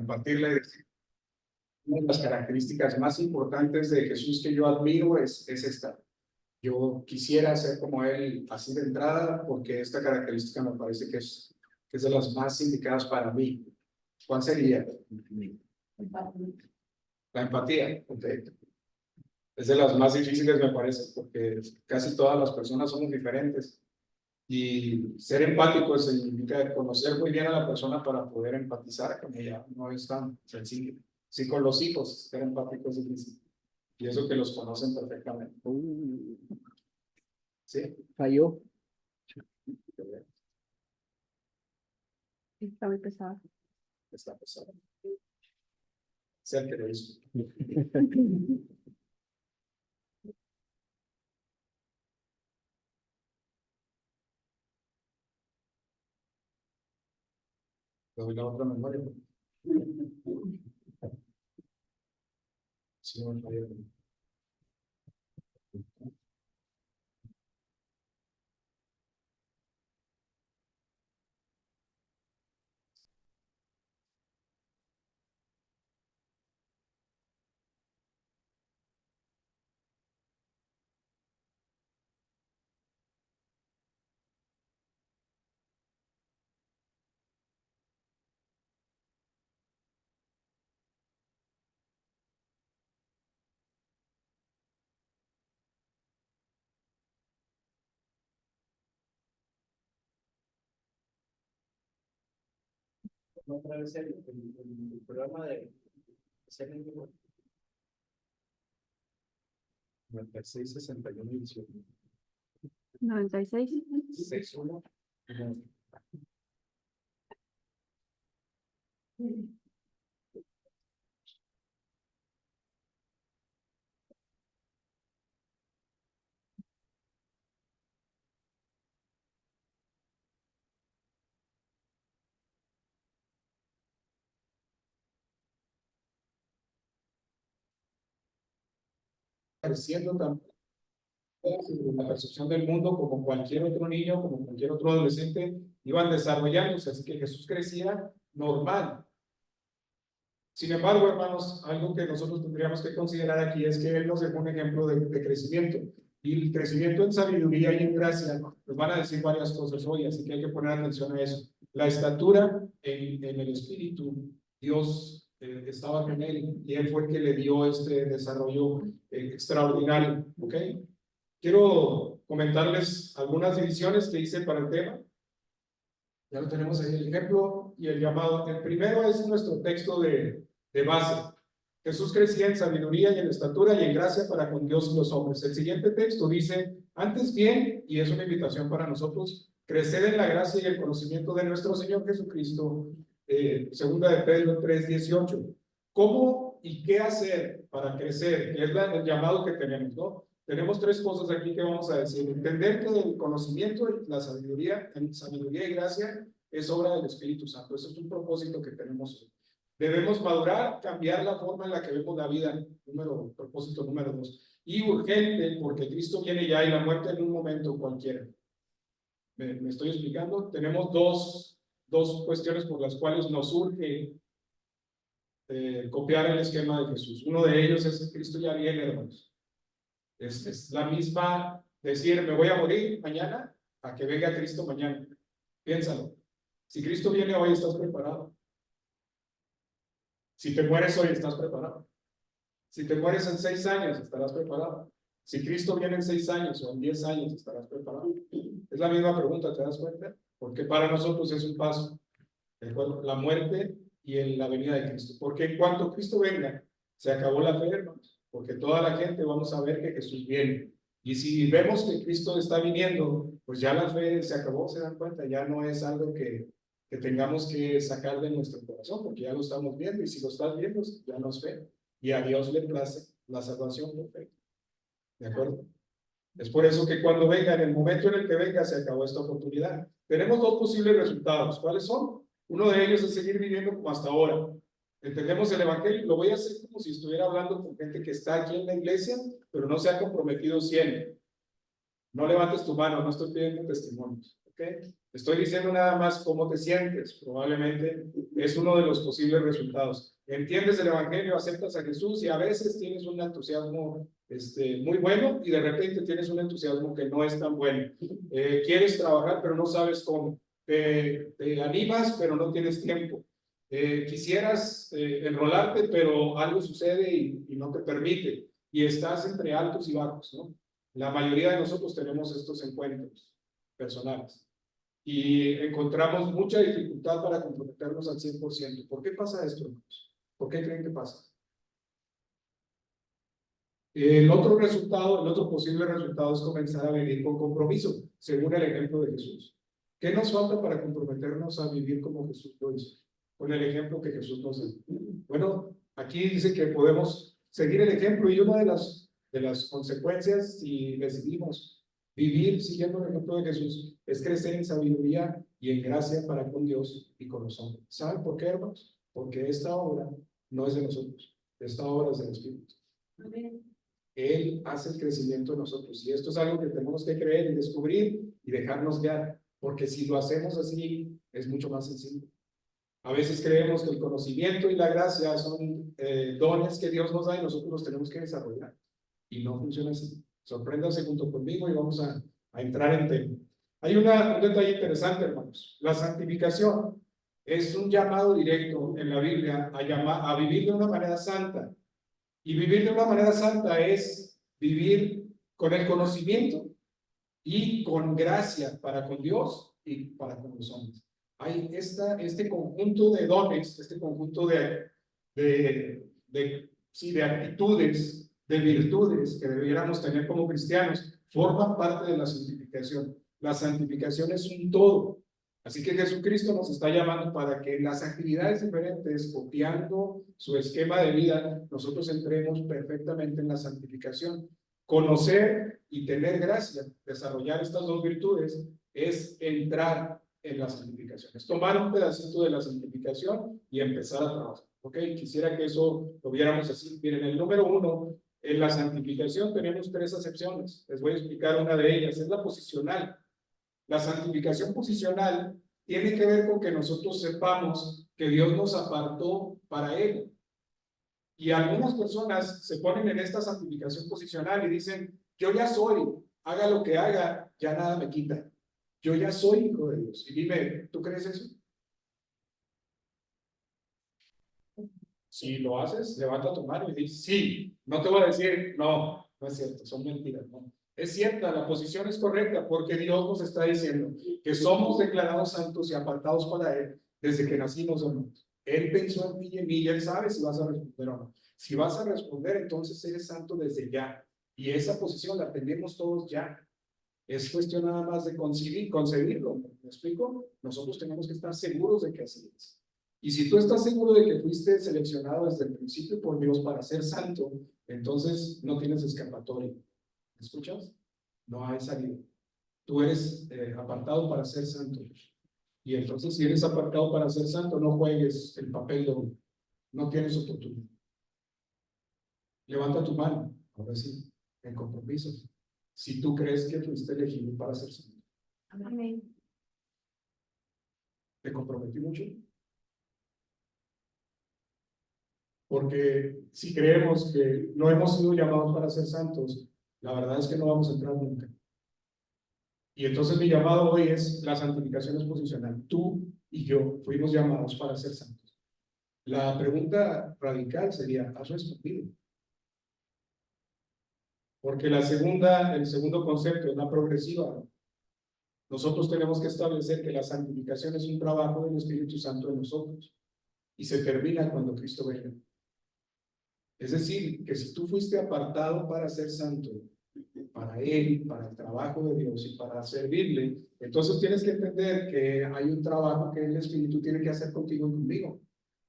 compartirle. Una de las características más importantes de Jesús que yo admiro es esta. Yo quisiera ser como él así de entrada, porque esta característica me parece que es de las más indicadas para mí. ¿Cuál sería? La empatía. Okay. Es de las más difíciles, me parece, porque casi todas las personas somos diferentes. Y ser empático significa conocer muy bien a la persona para poder empatizar con ella. No es tan sencillo. Sí, con los hijos, ser empático es difícil. Y eso que los conocen perfectamente. ¿Sí? Falló. Está muy pesado. Está pesado. Sea que lo hizo. Le doy la otra memoria. Sí, no me falló. Otra vez el programa de ser en vivo. 96, 61, 18. 96. 61. Creciendo también la percepción del mundo como cualquier otro niño, como cualquier otro adolescente, iban desarrollándose, así que Jesús crecía normal. Sin embargo, hermanos, algo que nosotros tendríamos que considerar aquí es que Él nos dejó un ejemplo de crecimiento. Y el crecimiento en sabiduría y en gracia nos van a decir varias cosas hoy, así que hay que poner atención a eso. La estatura en el Espíritu, Dios estaba con Él y Él fue el que le dio este desarrollo extraordinario. ¿Ok? Quiero comentarles algunas divisiones que hice para el tema. Ya lo tenemos ahí, el ejemplo y el llamado. El primero es nuestro texto de base. Jesús crecía en sabiduría y en estatura y en gracia para con Dios y los hombres. El siguiente texto dice, antes bien, y es una invitación para nosotros, crecer en la gracia y el conocimiento de nuestro Señor Jesucristo. Segunda de Pedro 3:18. ¿Cómo y qué hacer para crecer? Que es el llamado que tenemos, ¿no? Tenemos tres cosas aquí que vamos a decir. Entender que el conocimiento y la sabiduría y gracia es obra del Espíritu Santo. Ese es un propósito que tenemos hoy. Debemos madurar, cambiar la forma en la que vemos la vida. Propósito número 2. Y urgente, porque Cristo viene ya y la muerte en un momento cualquiera. ¿Me estoy explicando? Tenemos dos cuestiones por las cuales nos urge copiar el esquema de Jesús. Uno de ellos es que Cristo ya viene, hermanos. Es la misma decir, me voy a morir mañana, a que venga Cristo mañana. Piénsalo. Si Cristo viene hoy, ¿estás preparado? Si te mueres hoy, ¿estás preparado? Si te mueres en 6 años, ¿estarás preparado? Si Cristo viene en 6 años o en 10 años, ¿estarás preparado? Es la misma pregunta, ¿te das cuenta? Porque para nosotros es un paso. La muerte y la venida de Cristo. Porque en cuanto Cristo venga, se acabó la fe, hermanos. Porque toda la gente vamos a ver que Jesús viene. Y si vemos que Cristo está viniendo, pues ya la fe se acabó, se dan cuenta. Ya no es algo que tengamos que sacar de nuestro corazón, porque ya lo estamos viendo. Y si lo estás viendo, ya no es fe. Y a Dios le place la salvación perfecta. ¿De acuerdo? Es por eso que cuando venga, en el momento en el que venga, se acabó esta oportunidad. Tenemos dos posibles resultados. ¿Cuáles son? Uno de ellos es seguir viviendo como hasta ahora. Entendemos el evangelio. Lo voy a hacer como si estuviera hablando con gente que está aquí en la iglesia, pero no se ha comprometido 100. No levantes tu mano, no estoy pidiendo testimonios. ¿ok? Estoy diciendo nada más cómo te sientes, probablemente es uno de los posibles resultados. Entiendes el evangelio, aceptas a Jesús y a veces tienes un entusiasmo muy bueno y de repente tienes un entusiasmo que no es tan bueno. Quieres trabajar pero no sabes cómo. Te animas pero no tienes tiempo. Quisieras enrolarte pero algo sucede y no te permite. Y estás entre altos y bajos, ¿no? La mayoría de nosotros tenemos estos encuentros personales y encontramos mucha dificultad para comprometernos al 100%. ¿Por qué pasa esto, hermanos? ¿Por qué creen que pasa? El otro resultado, el otro posible resultado es comenzar a vivir con compromiso, según el ejemplo de Jesús. ¿Qué nos falta para comprometernos a vivir como Jesús lo hizo? Con el ejemplo que Jesús nos dio. Bueno, aquí dice que podemos seguir el ejemplo y una de las consecuencias, si decidimos vivir siguiendo el ejemplo de Jesús, es crecer en sabiduría y en gracia para con Dios y con los hombres. ¿Saben por qué, hermanos? Porque esta obra no es de nosotros, esta obra es del Espíritu. Amén. Él hace el crecimiento en nosotros y esto es algo que tenemos que creer y descubrir y dejarnos guiar, porque si lo hacemos así es mucho más sencillo. A veces creemos que el conocimiento y la gracia son dones que Dios nos da y nosotros los tenemos que desarrollar y no funciona así. Sorpréndase junto conmigo y vamos a entrar en tema. Hay un detalle interesante, hermanos. La santificación es un llamado directo en la Biblia a vivir de una manera santa. Y vivir de una manera santa es vivir con el conocimiento y con gracia para con Dios y para con los hombres. Hay este conjunto de dones, este conjunto de actitudes, de virtudes que debiéramos tener como cristianos, forman parte de la santificación. La santificación es un todo. Así que Jesucristo nos está llamando para que en las actividades diferentes, copiando su esquema de vida, nosotros entremos perfectamente en la santificación. Conocer y tener gracia, desarrollar estas dos virtudes, es entrar en la santificación. Es tomar un pedacito de la santificación y empezar a trabajar. ¿Ok? Quisiera que eso lo viéramos así. Miren, el número 1, en la santificación tenemos 3 acepciones. Les voy a explicar una de ellas. Es la posicional. La santificación posicional tiene que ver con que nosotros sepamos que Dios nos apartó para Él. Y algunas personas se ponen en esta santificación posicional y dicen, yo ya soy, haga lo que haga, ya nada me quita. Yo ya soy hijo de Dios. Y dime, ¿tú crees eso? Si lo haces, levanta tu mano y dices, sí. No te voy a decir, no, no es cierto, son mentiras, no. Es cierta, la posición es correcta porque Dios nos está diciendo que somos declarados santos y apartados para Él desde que nacimos, hermanos. Él pensó en ti y en mí y Él sabe si vas a responder o no. Si vas a responder, entonces eres santo desde ya. Y esa posición la tenemos todos ya. Es cuestión nada más de concebirlo. ¿Me explico? Nosotros tenemos que estar seguros de que así es. Y si tú estás seguro de que fuiste seleccionado desde el principio por Dios para ser santo, entonces no tienes escapatoria. ¿Me escuchas? No hay salida. Tú eres apartado para ser santo. Y entonces, si eres apartado para ser santo, no juegues el papel doble. No tienes oportunidad. Levanta tu mano, ahora sí, en compromiso. Si tú crees que fuiste elegido para ser santo. Amén. ¿Te comprometí mucho? Porque si creemos que no hemos sido llamados para ser santos, la verdad es que no vamos a entrar nunca. Y entonces mi llamado hoy es la santificación es posicional. Tú y yo fuimos llamados para ser santos. La pregunta radical sería, ¿has respondido? Porque el segundo concepto es la progresiva. Nosotros tenemos que establecer que la santificación es un trabajo del Espíritu Santo en nosotros y se termina cuando Cristo venga. Es decir, que si tú fuiste apartado para ser santo, para Él, para el trabajo de Dios y para servirle, entonces tienes que entender que hay un trabajo que el Espíritu tiene que hacer contigo y conmigo,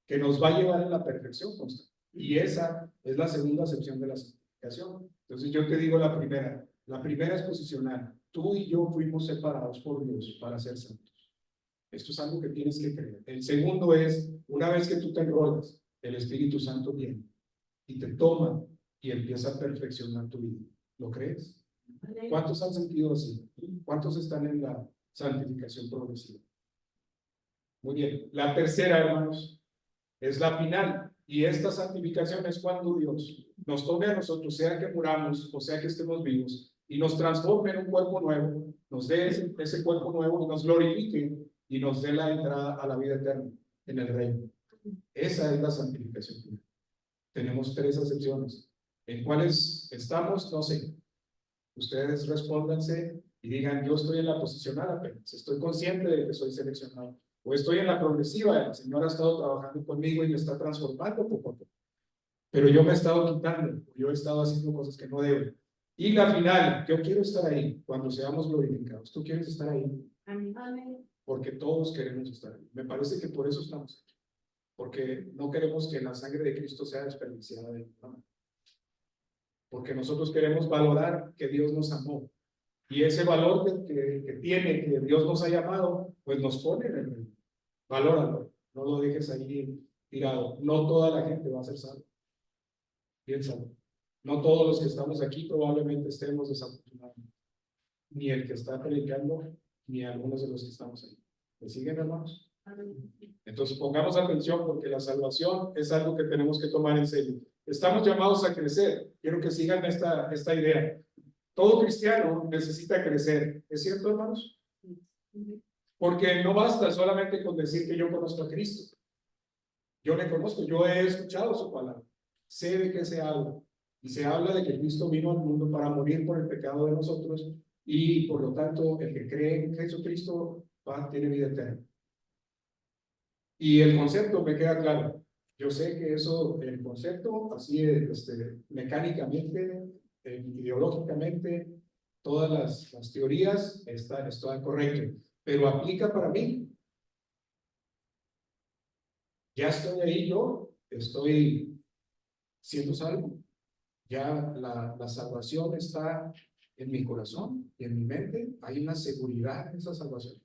que nos va a llevar a la perfección constante. Y esa es la segunda acepción de la santificación. Entonces yo te digo la primera es posicional. Tú y yo fuimos separados por Dios para ser santos. Esto es algo que tienes que creer. El segundo es, una vez que tú te enrolas, el Espíritu Santo viene y te toma y empieza a perfeccionar tu vida. ¿Lo crees? ¿Cuántos han sentido así? ¿Cuántos están en la santificación progresiva. Muy bien. La tercera, hermanos, es la final. Y esta santificación es cuando Dios nos tome a nosotros, sea que muramos o sea que estemos vivos, y nos transforme en un cuerpo nuevo, nos dé ese cuerpo nuevo y nos glorifique y nos dé la entrada a la vida eterna en el reino. Esa es la santificación final. Tenemos tres acepciones. ¿En cuáles estamos? No sé. Ustedes respóndanse y digan, yo estoy en la posicional apenas, estoy consciente de que soy seleccionado, o estoy en la progresiva, el Señor ha estado trabajando conmigo y me está transformando poco a poco, pero yo me he estado quitando, yo he estado haciendo cosas que no debo. Y la final, yo quiero estar ahí cuando seamos glorificados. ¿Tú quieres estar ahí? Amén. Porque todos queremos estar ahí. Me parece que por eso estamos aquí, porque no queremos que la sangre de Cristo sea desperdiciada de ninguna manera. Porque nosotros queremos valorar que Dios nos amó. Y ese valor que tiene, que Dios nos ha llamado, pues nos pone en el reino. Valóralo, no lo dejes ahí tirado. No toda la gente va a ser salva. Piénsalo. No todos los que estamos aquí probablemente estemos desafortunados. Ni el que está predicando, ni algunos de los que estamos ahí. ¿Me siguen, hermanos? Entonces pongamos atención porque la salvación es algo que tenemos que tomar en serio. Estamos llamados a crecer. Quiero que sigan esta idea. Todo cristiano necesita crecer. ¿Es cierto, hermanos? Porque no basta solamente con decir que yo conozco a Cristo. Yo le conozco, yo he escuchado su palabra. Sé de qué se habla. Y se habla de que Cristo vino al mundo para morir por el pecado de nosotros y por lo tanto el que cree en Jesucristo tiene vida eterna. Y el concepto me queda claro. Yo sé que eso, el concepto, así mecánicamente, ideológicamente, todas las teorías están correctas, pero aplica para mí. Ya estoy ahí, yo estoy siendo salvo. Ya la salvación está en mi corazón y en mi mente. Hay una seguridad en esa salvación.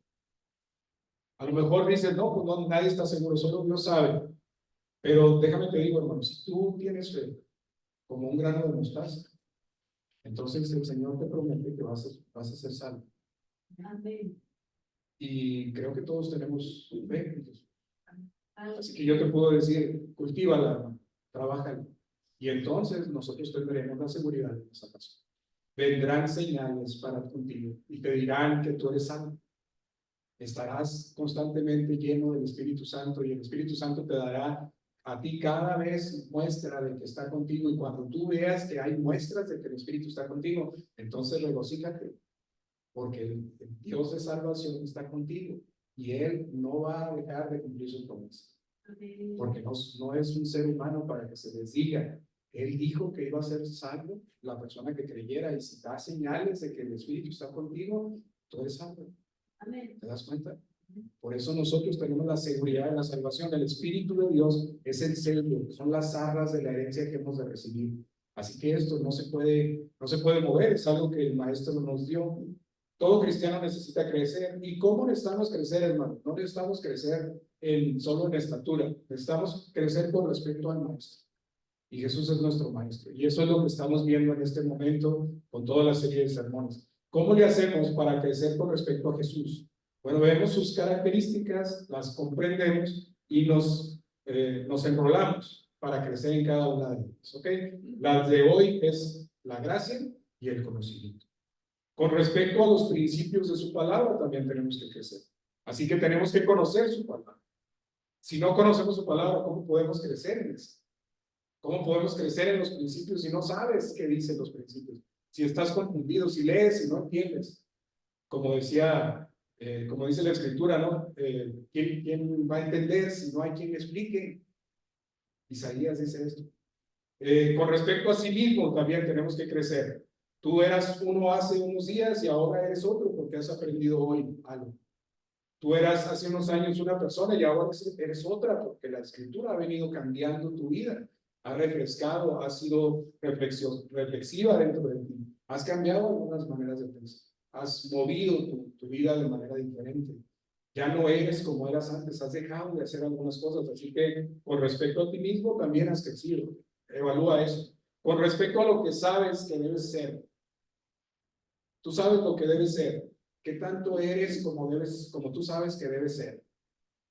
A lo mejor dices, no, pues no, nadie está seguro, solo Dios sabe. Pero déjame te digo, hermano, si tú tienes fe como un grano de mostaza, entonces el Señor te promete que vas a ser salvo. Amén. Y creo que todos tenemos fe en Jesús. Así que yo te puedo decir, cultívala, trabájala. Y entonces nosotros tendremos la seguridad de la salvación. Vendrán señales para contigo y te dirán que tú eres salvo. Estarás constantemente lleno del Espíritu Santo y el Espíritu Santo te dará a ti cada vez muestra de que está contigo, y cuando tú veas que hay muestras de que el Espíritu está contigo, entonces regocíjate, porque el Dios de salvación está contigo y Él no va a dejar de cumplir sus promesas. Porque no es un ser humano para que se les diga. Él dijo que iba a ser salvo la persona que creyera, y si da señales de que el Espíritu está contigo, tú eres salvo. Amén. ¿Te das cuenta? Por eso nosotros tenemos la seguridad de la salvación. El Espíritu de Dios es el sello, son las arras de la herencia que hemos de recibir. Así que esto no se puede mover, es algo que el Maestro nos dio. Todo cristiano necesita crecer. ¿Y cómo necesitamos crecer, hermano? No necesitamos crecer solo en estatura, necesitamos crecer con respecto al Maestro. Y Jesús es nuestro Maestro. Y eso es lo que estamos viendo en este momento con toda la serie de sermones. ¿Cómo le hacemos para crecer con respecto a Jesús? Bueno, vemos sus características, las comprendemos y nos enrolamos para crecer en cada una de ellas. ¿Ok? Las de hoy es la gracia y el conocimiento. Con respecto a los principios de su palabra, también tenemos que crecer. Así que tenemos que conocer su palabra. Si no conocemos su palabra, ¿cómo podemos crecer en eso? ¿Cómo podemos crecer en los principios si no sabes qué dicen los principios? Si estás confundido, si lees y no entiendes. Como dice la Escritura, ¿no? ¿Quién va a entender si no hay quien le explique? Isaías dice esto. Con respecto a sí mismo, también tenemos que crecer. Tú eras uno hace unos días y ahora eres otro porque has aprendido hoy algo. Tú eras hace unos años una persona y ahora eres otra porque la Escritura ha venido cambiando tu vida. Ha refrescado, ha sido reflexiva dentro de ti. Has cambiado algunas maneras de pensar. Has movido tu vida de manera diferente. Ya no eres como eras antes. Has dejado de hacer algunas cosas. Así que con respecto a ti mismo también has crecido. Evalúa eso. Con respecto a lo que sabes que debes ser. Tú sabes lo que debes ser. ¿Qué tanto eres como tú sabes que debes ser?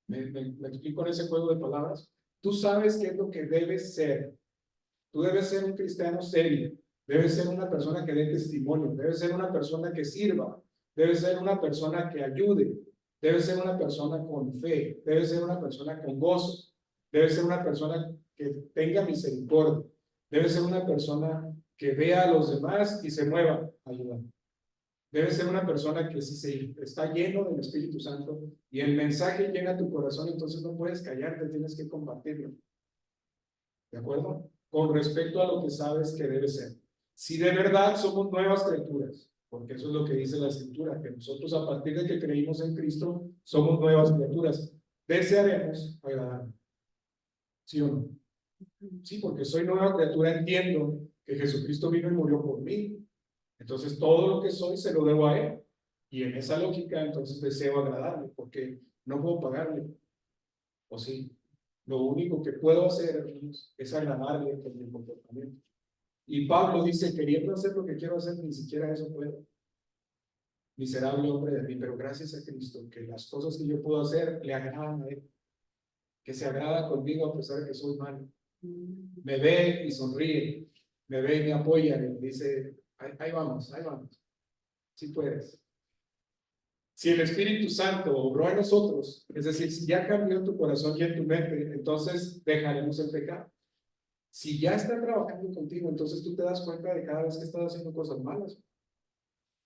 ¿Me explico en ese juego de palabras? Tú sabes qué es lo que debes ser. Tú debes ser un cristiano serio. Debes ser una persona que dé testimonio. Debes ser una persona que sirva. Debes ser una persona que ayude. Debes ser una persona con fe. Debes ser una persona con gozo. Debes ser una persona que tenga misericordia. Debes ser una persona que vea a los demás y se mueva a ayudar. Debe ser una persona que si se está lleno del Espíritu Santo y el mensaje llena tu corazón, entonces no puedes callarte, tienes que compartirlo. ¿De acuerdo? Con respecto a lo que sabes que debe ser. Si de verdad somos nuevas criaturas, porque eso es lo que dice la Escritura, que nosotros a partir de que creímos en Cristo, somos nuevas criaturas. Desearemos agradarle. ¿Sí o no? Sí, porque soy nueva criatura, entiendo que Jesucristo vino y murió por mí. Entonces, todo lo que soy se lo debo a Él. Y en esa lógica, entonces deseo agradarle, porque no puedo pagarle. ¿O sí? Lo único que puedo hacer, hermanos, es agradarle con mi comportamiento. Y Pablo dice, queriendo hacer lo que quiero hacer, ni siquiera eso puedo. Miserable hombre de mí, pero gracias a Cristo, que las cosas que yo puedo hacer le agradan a Él. Que se agrada conmigo a pesar de que soy malo. Me ve y sonríe. Me ve y me apoya y me dice, ahí vamos, ahí vamos. Sí puedes. Si el Espíritu Santo obró en nosotros, es decir, si ya cambió en tu corazón y en tu mente, entonces dejaremos el pecado. Si ya está trabajando contigo, entonces tú te das cuenta de cada vez que estás haciendo cosas malas.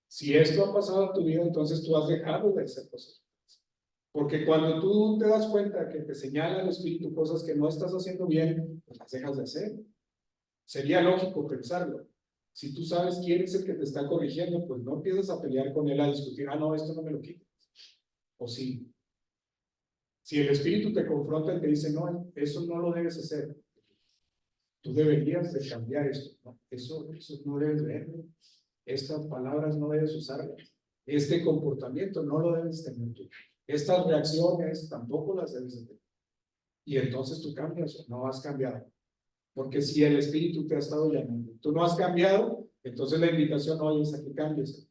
Si esto ha pasado en tu vida, entonces tú has dejado de hacer cosas malas. Porque cuando tú te das cuenta que te señala el Espíritu cosas que no estás haciendo bien, pues las dejas de hacer. Sería lógico pensarlo. Si tú sabes quién es el que te está corrigiendo, pues no empiezas a pelear con él, a discutir, no, esto no me lo quites. O sí. Si el Espíritu te confronta y te dice, no, eso no lo debes hacer, tú deberías de cambiar esto, ¿no? Eso no debes leerlo, estas palabras no debes usarlas, este comportamiento no lo debes tener tú, estas reacciones tampoco las debes de tener. Y entonces tú cambias o no has cambiado. Porque si el Espíritu te ha estado llamando, tú no has cambiado, entonces la invitación hoy es a que cambies.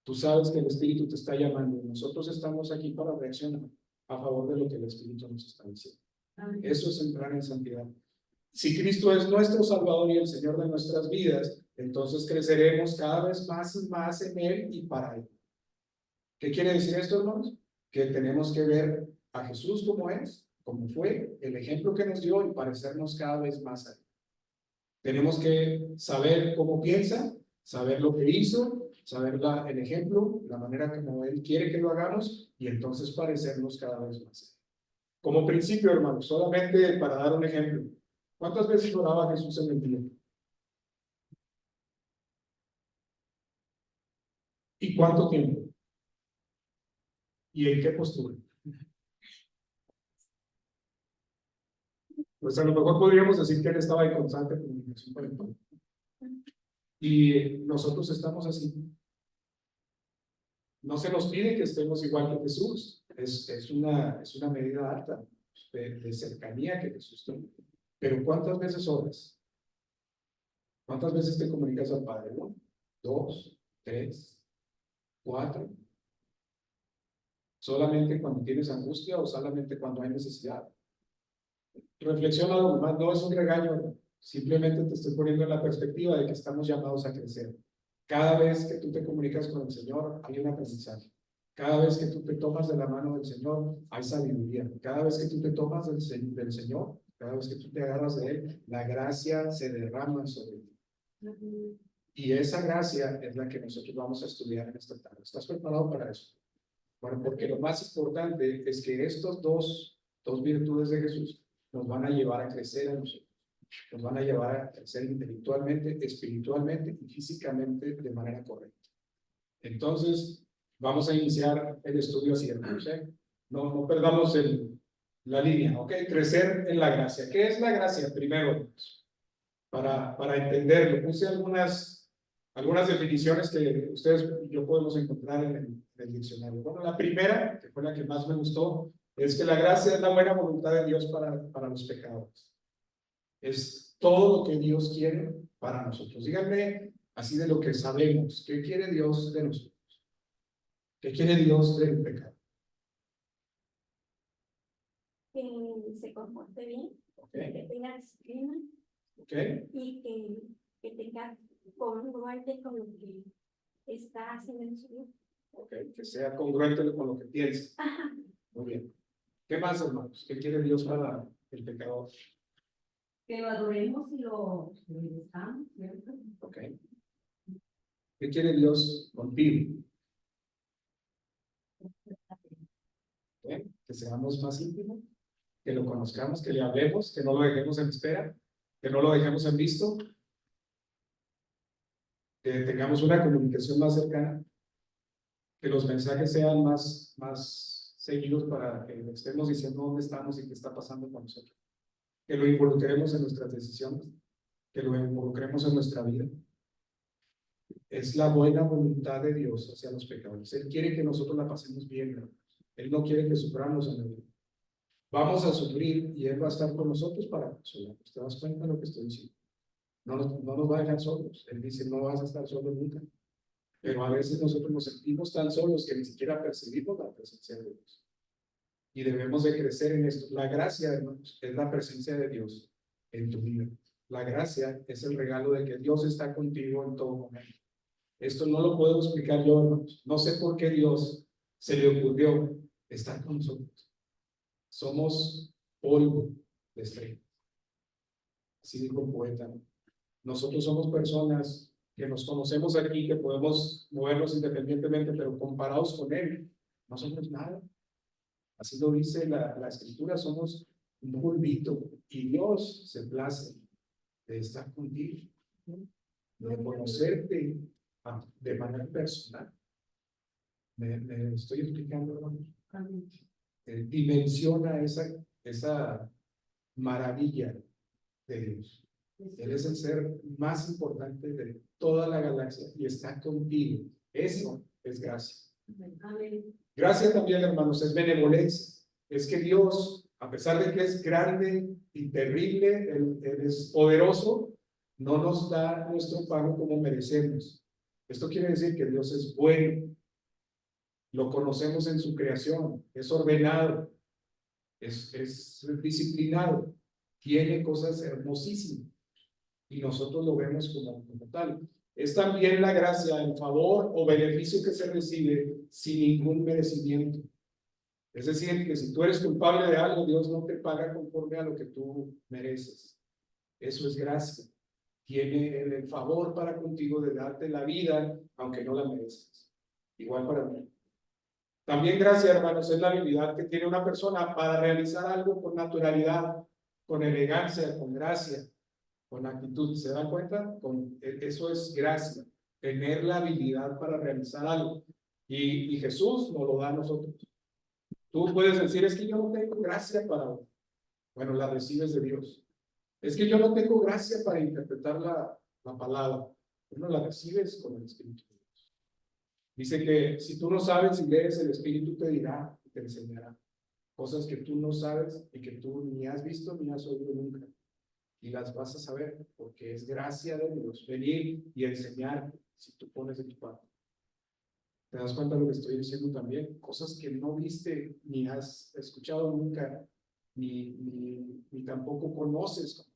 Tú sabes que el Espíritu te está llamando. Nosotros estamos aquí para reaccionar a favor de lo que el Espíritu nos está diciendo. Eso es entrar en santidad. Si Cristo es nuestro Salvador y el Señor de nuestras vidas, entonces creceremos cada vez más y más en Él y para Él. ¿Qué quiere decir esto, hermanos? Que tenemos que ver a Jesús como es, como fue, el ejemplo que nos dio y parecernos cada vez más a Él. Tenemos que saber cómo piensa, saber lo que hizo, saber el ejemplo, la manera como Él quiere que lo hagamos y entonces parecernos cada vez más. Como principio, hermanos, solamente para dar un ejemplo, ¿cuántas veces oraba Jesús en el día? ¿Y cuánto tiempo? ¿Y en qué postura? Pues a lo mejor podríamos decir que Él estaba en constante comunicación con el Padre. Y nosotros estamos así. No se nos pide que estemos igual que Jesús. Es una medida alta de cercanía que Jesús tiene. Pero ¿cuántas veces oras? ¿Cuántas veces te comunicas al Padre? ¿No? 2, 3, 4. ¿Solamente cuando tienes angustia o solamente cuando hay necesidad? Reflexiona algo más, no es un regaño, simplemente te estoy poniendo en la perspectiva de que estamos llamados a crecer. Cada vez que tú te comunicas con el Señor, hay un aprendizaje. Cada vez que tú te tomas de la mano del Señor, hay sabiduría. Cada vez que tú te tomas del Señor, cada vez que tú te agarras de Él, la gracia se derrama sobre ti. Y esa gracia es la que nosotros vamos a estudiar en esta tarde. ¿Estás preparado para eso? Bueno, porque lo más importante es que estos dos virtudes de Jesús nos van a llevar a crecer a nosotros. Nos van a llevar a crecer intelectualmente, espiritualmente y físicamente de manera correcta. Entonces, vamos a iniciar el estudio así, hermanos. No perdamos la línea, ¿ok? Crecer en la gracia. ¿Qué es la gracia? Primero, para entenderlo, puse algunas definiciones que ustedes y yo podemos encontrar en el diccionario. Bueno, la primera, que fue la que más me gustó, es que la gracia es la buena voluntad de Dios para los pecadores. Es todo lo que Dios quiere para nosotros. Díganme así de lo que sabemos. ¿Qué quiere Dios de nosotros? ¿Qué quiere Dios del pecado? Que se comporte bien, ¿Ok? que tenga disciplina ¿Ok? y que tenga congruente con lo que está haciendo en su vida. ¿Ok? Que sea congruente con lo que piensa. Ajá. Muy bien. ¿Qué más, hermanos? ¿Qué quiere Dios para el pecador? Que lo adoremos y lo obedezcamos, ¿cierto? ¿Ok? ¿Qué quiere Dios contigo? ¿Ok? Que seamos más íntimos, que lo conozcamos, que le hablemos, que no lo dejemos en espera, que no lo dejemos en visto, que tengamos una comunicación más cercana, que los mensajes sean más seguidos para que estemos diciendo dónde estamos y qué está pasando con nosotros, que lo involucremos en nuestras decisiones, que lo involucremos en nuestra vida. Es la buena voluntad de Dios hacia los pecadores. Él quiere que nosotros la pasemos bien, hermanos. Él no quiere que suframos en la vida. Vamos a sufrir y Él va a estar con nosotros para consolarnos. ¿Te das cuenta de lo que estoy diciendo? No nos va a dejar solos. Él dice, no vas a estar solo nunca. Pero a veces nosotros nos sentimos tan solos que ni siquiera percibimos la presencia de Dios. Y debemos de crecer en esto. La gracia, hermanos, es la presencia de Dios en tu vida. La gracia es el regalo de que Dios está contigo en todo momento. Esto no lo puedo explicar yo, hermanos. No sé por qué Dios se le ocurrió estar con nosotros. Somos polvo de estrellas. Así dijo el poeta, ¿no? Nosotros somos personas que nos conocemos aquí, que podemos movernos independientemente, pero comparados con Él, no somos nada. Así lo dice la Escritura, somos un polvito y Dios se place de estar contigo, de conocerte de manera personal. Me estoy explicando, hermano. Dimensiona esa maravilla de Dios. Él es el ser más importante de toda la galaxia y está contigo. Eso es gracia. Amén. Gracia también, hermanos, es benevolencia. Es que Dios, a pesar de que es grande y terrible, Él es poderoso, no nos da nuestro pago como merecemos. Esto quiere decir que Dios es bueno. Lo conocemos en su creación, es ordenado, es disciplinado, tiene cosas hermosísimas y nosotros lo vemos como tal. Es también la gracia, el favor o beneficio que se recibe sin ningún merecimiento. Es decir, que si tú eres culpable de algo, Dios no te paga conforme a lo que tú mereces. Eso es gracia. Tiene el favor para contigo de darte la vida, aunque no la mereces. Igual para mí. También gracia, hermanos, es la habilidad que tiene una persona para realizar algo con naturalidad, con elegancia, con gracia, con actitud. ¿Se dan cuenta? Eso es gracia, tener la habilidad para realizar algo. Y Jesús nos lo da a nosotros. Tú puedes decir, es que yo no tengo gracia para... Bueno, la recibes de Dios. Es que yo no tengo gracia para interpretar la palabra. Bueno, la recibes con el Espíritu. Dice que si tú no sabes y lees, el Espíritu te dirá, te enseñará cosas que tú no sabes y que tú ni has visto ni has oído nunca. Y las vas a saber porque es gracia de Dios venir y enseñar si tú pones de tu parte. ¿Te das cuenta de lo que estoy diciendo también? Cosas que no viste ni has escuchado nunca, ni tampoco conoces.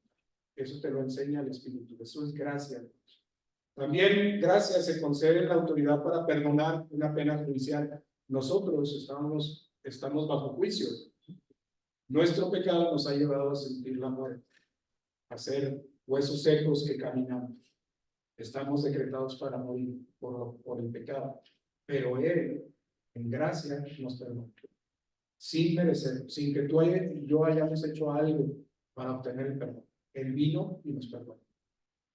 Eso te lo enseña el Espíritu. Eso es gracia. También gracia se concede la autoridad para perdonar una pena judicial. Nosotros estamos bajo juicio. Nuestro pecado nos ha llevado a sentir la muerte, a ser huesos secos que caminamos. Estamos decretados para morir por el pecado. Pero Él, en gracia, nos perdona. Sin merecer, sin que tú y yo hayamos hecho algo para obtener el perdón. Él vino y nos perdonó.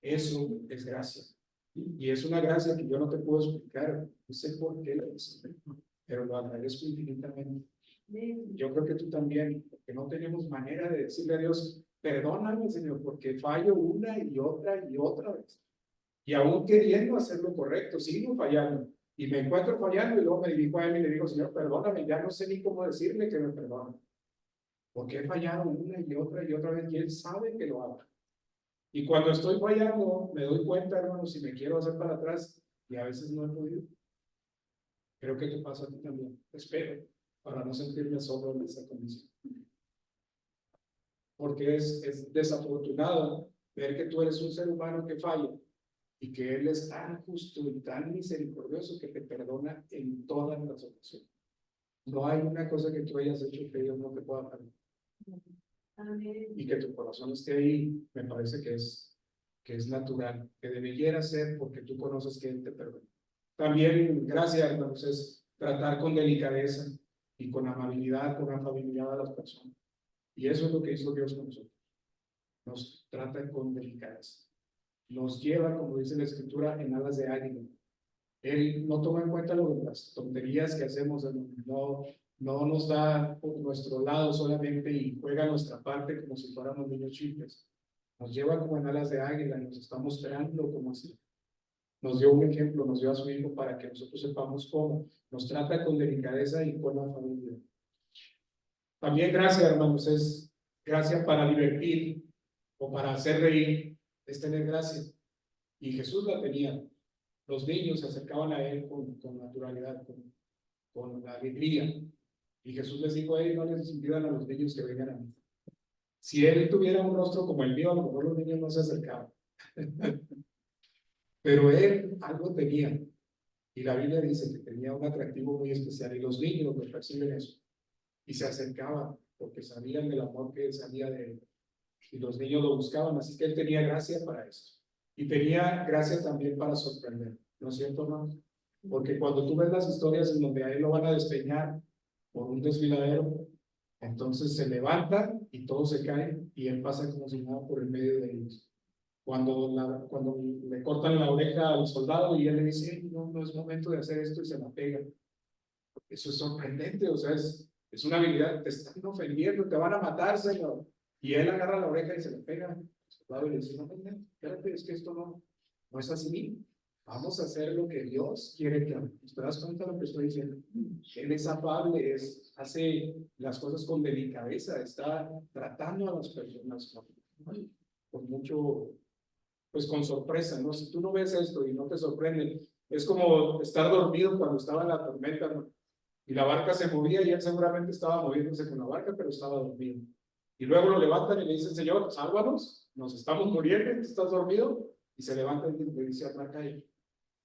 Eso es gracia. Y es una gracia que yo no te puedo explicar. No sé por qué lo hice, pero lo agradezco infinitamente. Yo creo que tú también, porque no tenemos manera de decirle a Dios, perdóname, Señor, porque fallo una y otra vez. Y aún queriendo hacer lo correcto, sigo fallando. Y me encuentro fallando y luego me dirijo a Él y le digo, Señor, perdóname, ya no sé ni cómo decirle que me perdone. Porque he fallado una y otra vez y Él sabe que lo hago. Y cuando estoy fallando, me doy cuenta, hermano, si me quiero hacer para atrás y a veces no he podido. Creo que te pasa a ti también. Espero, para no sentirme solo en esa condición. Porque es desafortunado ver que tú eres un ser humano que falla y que Él es tan justo y tan misericordioso que te perdona en todas las ocasiones. No hay una cosa que tú hayas hecho que Dios no te pueda perdonar. Amén. Y que tu corazón esté ahí, me parece que es natural, que debiera ser porque tú conoces que Él te perdona. También, gracias, hermanos, es tratar con delicadeza y con amabilidad, con afabilidad a las personas. Y eso es lo que hizo Dios con nosotros. Nos trata con delicadeza. Nos lleva, como dice la Escritura, en alas de águila. Él no toma en cuenta las tonterías que hacemos, no nos da por nuestro lado solamente y juega nuestra parte como si fuéramos niños chicos. Nos lleva como en alas de águila y nos está mostrando como así. Nos dio un ejemplo, nos dio a su hijo para que nosotros sepamos cómo. Nos trata con delicadeza y con afabilidad. También gracia, hermanos, es gracia para divertir o para hacer reír, es tener gracia. Y Jesús la tenía. Los niños se acercaban a Él con naturalidad, con alegría. Y Jesús les dijo a ellos, no les impidan a los niños que vengan a mí. Si Él tuviera un rostro como el mío, a lo mejor los niños no se acercaban. Pero Él algo tenía. Y la Biblia dice que tenía un atractivo muy especial. Y los niños lo perciben eso. Y se acercaban porque sabían del amor que salía de Él. Y los niños lo buscaban. Así que Él tenía gracia para eso. Y tenía gracia también para sorprender. ¿No es cierto, hermanos? Porque cuando tú ves las historias en donde a Él lo van a despeñar por un desfiladero, entonces se levanta y todos se caen y Él pasa como si nada por el medio de ellos. Cuando le cortan la oreja al soldado y Él le dice, no es momento de hacer esto y se la pega. Eso es sorprendente, o sea, es una habilidad, te están ofendiendo, te van a matar, Señor. Y Él agarra la oreja y se la pega al soldado y le dice, no, espérate, es que esto no es así. Vamos a hacer lo que Dios quiere que hagamos. ¿Te das cuenta de lo que estoy diciendo? Él es afable, hace las cosas con delicadeza, está tratando a las personas con mucho, pues con sorpresa, ¿no? Si tú no ves esto y no te sorprende, es como estar dormido cuando estaba en la tormenta, ¿no? Y la barca se movía y él seguramente estaba moviéndose con la barca, pero estaba dormido. Y luego lo levantan y le dicen, Señor, sálvanos, nos estamos muriendo, ¿estás dormido? Y se levanta y le dice a la calle,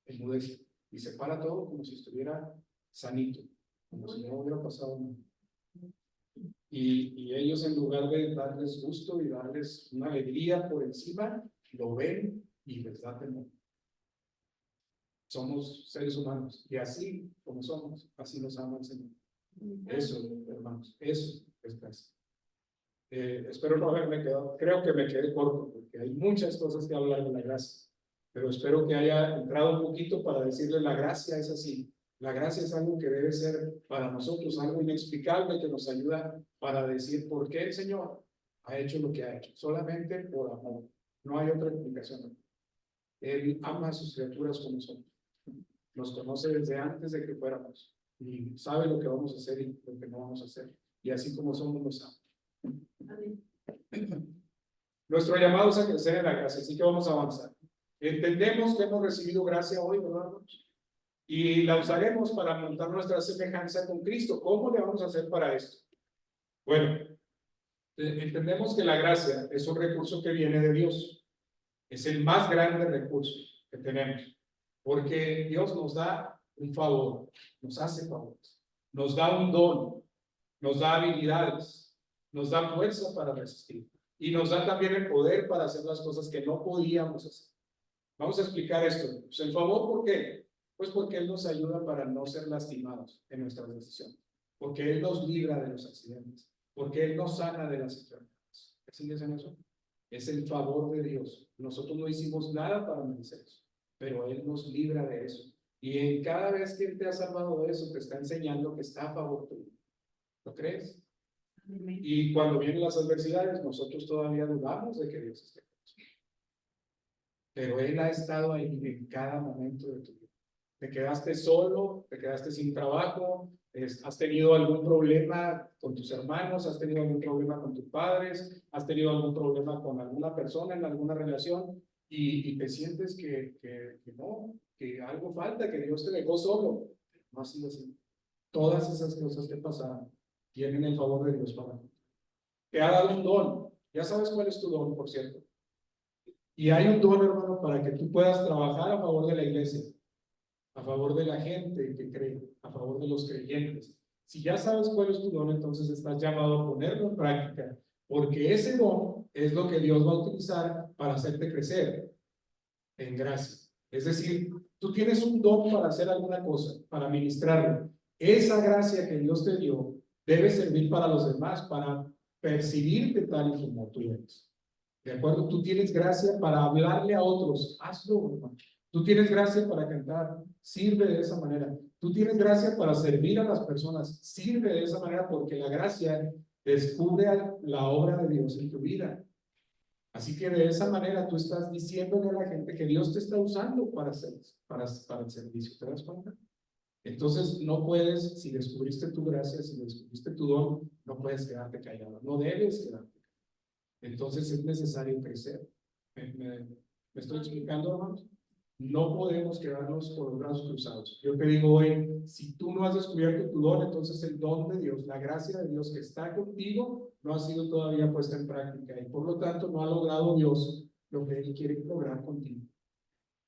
enmudece, y se para todo como si estuviera sanito, como si no hubiera pasado nada. Y ellos, en lugar de darles gusto y darles una alegría por encima, lo ven y les da temor. Somos seres humanos y así como somos, así nos ama el Señor. Eso, hermanos, eso es gracia. Espero no haberme quedado, creo que me quedé corto porque hay muchas cosas que hablar de la gracia, pero espero que haya entrado un poquito para decirle la gracia es así. La gracia es algo que debe ser para nosotros algo inexplicable que nos ayuda para decir por qué el Señor ha hecho lo que ha hecho, solamente por amor. No hay otra explicación. Él ama a sus criaturas como son. Nos conoce desde antes de que fuéramos y sabe lo que vamos a hacer y lo que no vamos a hacer. Y así como somos, nos ama. Amén. Nuestro llamado es a crecer en la gracia, así que vamos a avanzar. Entendemos que hemos recibido gracia hoy, ¿verdad? Y la usaremos para montar nuestra semejanza con Cristo. ¿Cómo le vamos a hacer para esto? Bueno, entendemos que la gracia es un recurso que viene de Dios. Es el más grande recurso que tenemos. Porque Dios nos da un favor, nos hace favores, nos da un don, nos da habilidades, nos da fuerza para resistir y nos da también el poder para hacer las cosas que no podíamos hacer. Vamos a explicar esto. Pues el favor, ¿por qué? Pues porque Él nos ayuda para no ser lastimados en nuestras decisiones, porque Él nos libra de los accidentes, porque Él nos sana de las enfermedades. ¿Sí dicen eso? Es el favor de Dios. Nosotros no hicimos nada para merecer eso, pero Él nos libra de eso. Y en cada vez que Él te ha salvado de eso, te está enseñando que está a favor tuyo. ¿Lo crees? Amén. Y cuando vienen las adversidades, nosotros todavía dudamos de que Dios esté con nosotros. Pero Él ha estado ahí en cada momento de tu vida. Te quedaste solo, te quedaste sin trabajo, has tenido algún problema con tus hermanos, has tenido algún problema con tus padres, has tenido algún problema con alguna persona en alguna relación y te sientes que no, que algo falta, que Dios te dejó solo. no ha sido así. Todas esas cosas que pasaron tienen el favor de Dios para ti. Te ha dado un don. Ya sabes cuál es tu don, por cierto. Y hay un don, hermano, para que tú puedas trabajar a favor de la iglesia, a favor de la gente que cree, a favor de los creyentes. Si ya sabes cuál es tu don, entonces estás llamado a ponerlo en práctica, porque ese don es lo que Dios va a utilizar para hacerte crecer en gracia. Es decir, tú tienes un don para hacer alguna cosa, para ministrarlo. Esa gracia que Dios te dio debe servir para los demás, para percibirte tal y como tú eres. ¿De acuerdo? Tú tienes gracia para hablarle a otros. Hazlo, hermano. Tú tienes gracia para cantar. Sirve de esa manera. Tú tienes gracia para servir a las personas. Sirve de esa manera porque la gracia descubre la obra de Dios en tu vida. Así que de esa manera tú estás diciéndole a la gente que Dios te está usando para el servicio. ¿Te das cuenta? Entonces no puedes, si descubriste tu gracia, si descubriste tu don, no puedes quedarte callado. No debes quedarte. Entonces es necesario crecer. ¿Me estoy explicando, hermanos? No podemos quedarnos con los brazos cruzados. Yo te digo hoy, si tú no has descubierto tu don, entonces el don de Dios, la gracia de Dios que está contigo, no ha sido todavía puesta en práctica y por lo tanto no ha logrado Dios lo que Él quiere lograr contigo.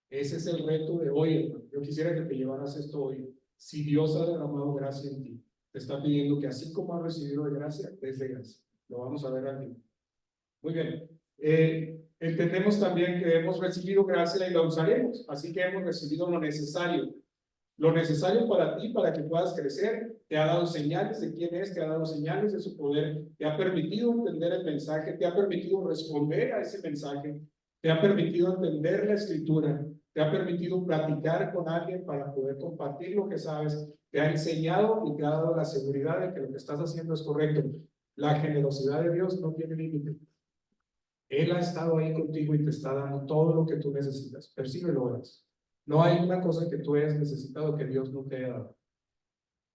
Ese es el reto de hoy, hermano. Yo quisiera que te llevaras esto hoy. Si Dios ha derramado gracia en ti, te está pidiendo que así como has recibido de gracia, des de gracia. Lo vamos a ver aquí. Muy bien. Entendemos también que hemos recibido gracia y la usaremos, así que hemos recibido lo necesario para ti, para que puedas crecer. Te ha dado señales de quién es, te ha dado señales de su poder, te ha permitido entender el mensaje, te ha permitido responder a ese mensaje, te ha permitido entender la escritura, te ha permitido platicar con alguien para poder compartir lo que sabes, te ha enseñado y te ha dado la seguridad de que lo que estás haciendo es correcto. La generosidad de Dios no tiene límite. Él ha estado ahí contigo y te está dando todo lo que tú necesitas. Percíbelo, horas. No hay una cosa que tú hayas necesitado que Dios no te haya dado.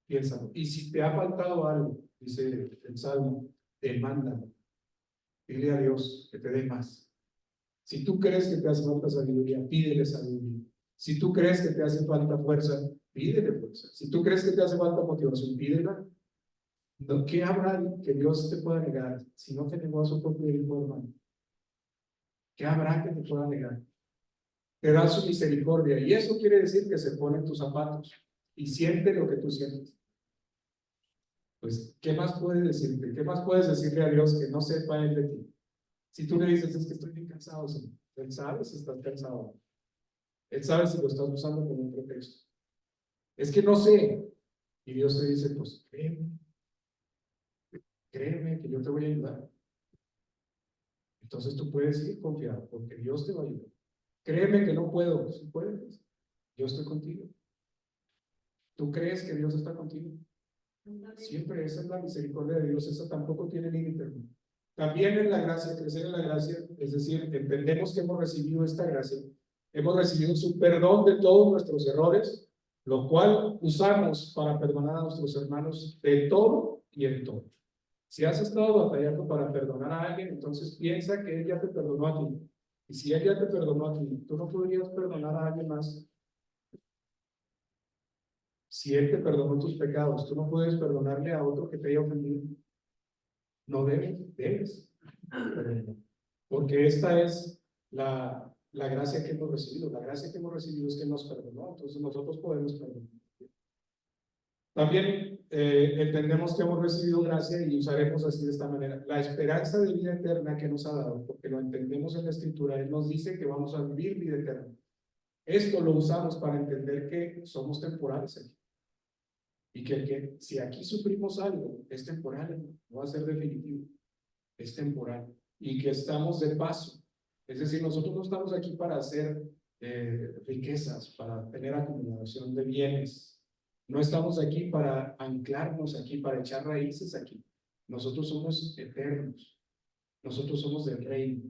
Piénsalo. Y si te ha faltado algo, dice el Salmo, demándalo. Dile a Dios que te dé más. Si tú crees que te hace falta sabiduría, pídele sabiduría. Si tú crees que te hace falta fuerza, pídele fuerza. Si tú crees que te hace falta motivación, pídela. ¿Qué habrá que Dios te pueda negar si no te negó a su propio hijo, hermano? ¿Qué habrá que te pueda negar? Te da su misericordia y eso quiere decir que se pone en tus zapatos y siente lo que tú sientes. Pues, ¿qué más puedes decirte? ¿Qué más puedes decirle a Dios que no sepa Él de ti? Si tú le dices, es que estoy bien cansado, Señor. Él sabe si estás cansado. Él sabe si lo estás usando como un pretexto. Es que no sé. Y Dios te dice, pues, créeme que yo te voy a ayudar. Entonces tú puedes ir confiado porque Dios te va a ayudar. Créeme que no puedo, si puedes. Yo estoy contigo. ¿Tú crees que Dios está contigo? Siempre esa es la misericordia de Dios, esa tampoco tiene límite. También en la gracia, crecer en la gracia, es decir, entendemos que hemos recibido esta gracia, hemos recibido su perdón de todos nuestros errores, lo cual usamos para perdonar a nuestros hermanos de todo y en todo. Si has estado batallando para perdonar a alguien, entonces piensa que Él ya te perdonó a ti. Y si Él ya te perdonó a ti, tú no podrías perdonar a alguien más. Si Él te perdonó tus pecados, tú no puedes perdonarle a otro que te haya ofendido. No debes. Porque esta es la gracia que hemos recibido. La gracia que hemos recibido es que nos perdonó. Entonces nosotros podemos perdonar. También entendemos que hemos recibido gracia y usaremos así de esta manera. La esperanza de vida eterna que nos ha dado, porque lo entendemos en la Escritura, Él nos dice que vamos a vivir vida eterna. Esto lo usamos para entender que somos temporales aquí. Y que si aquí sufrimos algo, es temporal, no va a ser definitivo, es temporal. Y que estamos de paso. Es decir, nosotros no estamos aquí para hacer riquezas, para tener acumulación de bienes. No estamos aquí para anclarnos aquí, para echar raíces aquí. Nosotros somos eternos. Nosotros somos del reino.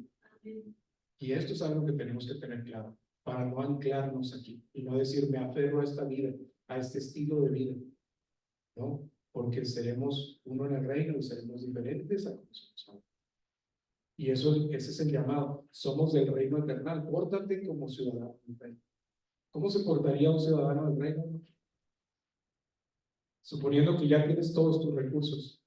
Y esto es algo que tenemos que tener claro, para no anclarnos aquí y no decir, me aferro a esta vida, a este estilo de vida. ¿No? Porque seremos uno en el reino y seremos diferentes a como somos ahora. Y ese es el llamado. Somos del reino eternal. Pórtate como ciudadano del reino. ¿Cómo se portaría un ciudadano del reino? suponiendo que ya tienes todos tus recursos,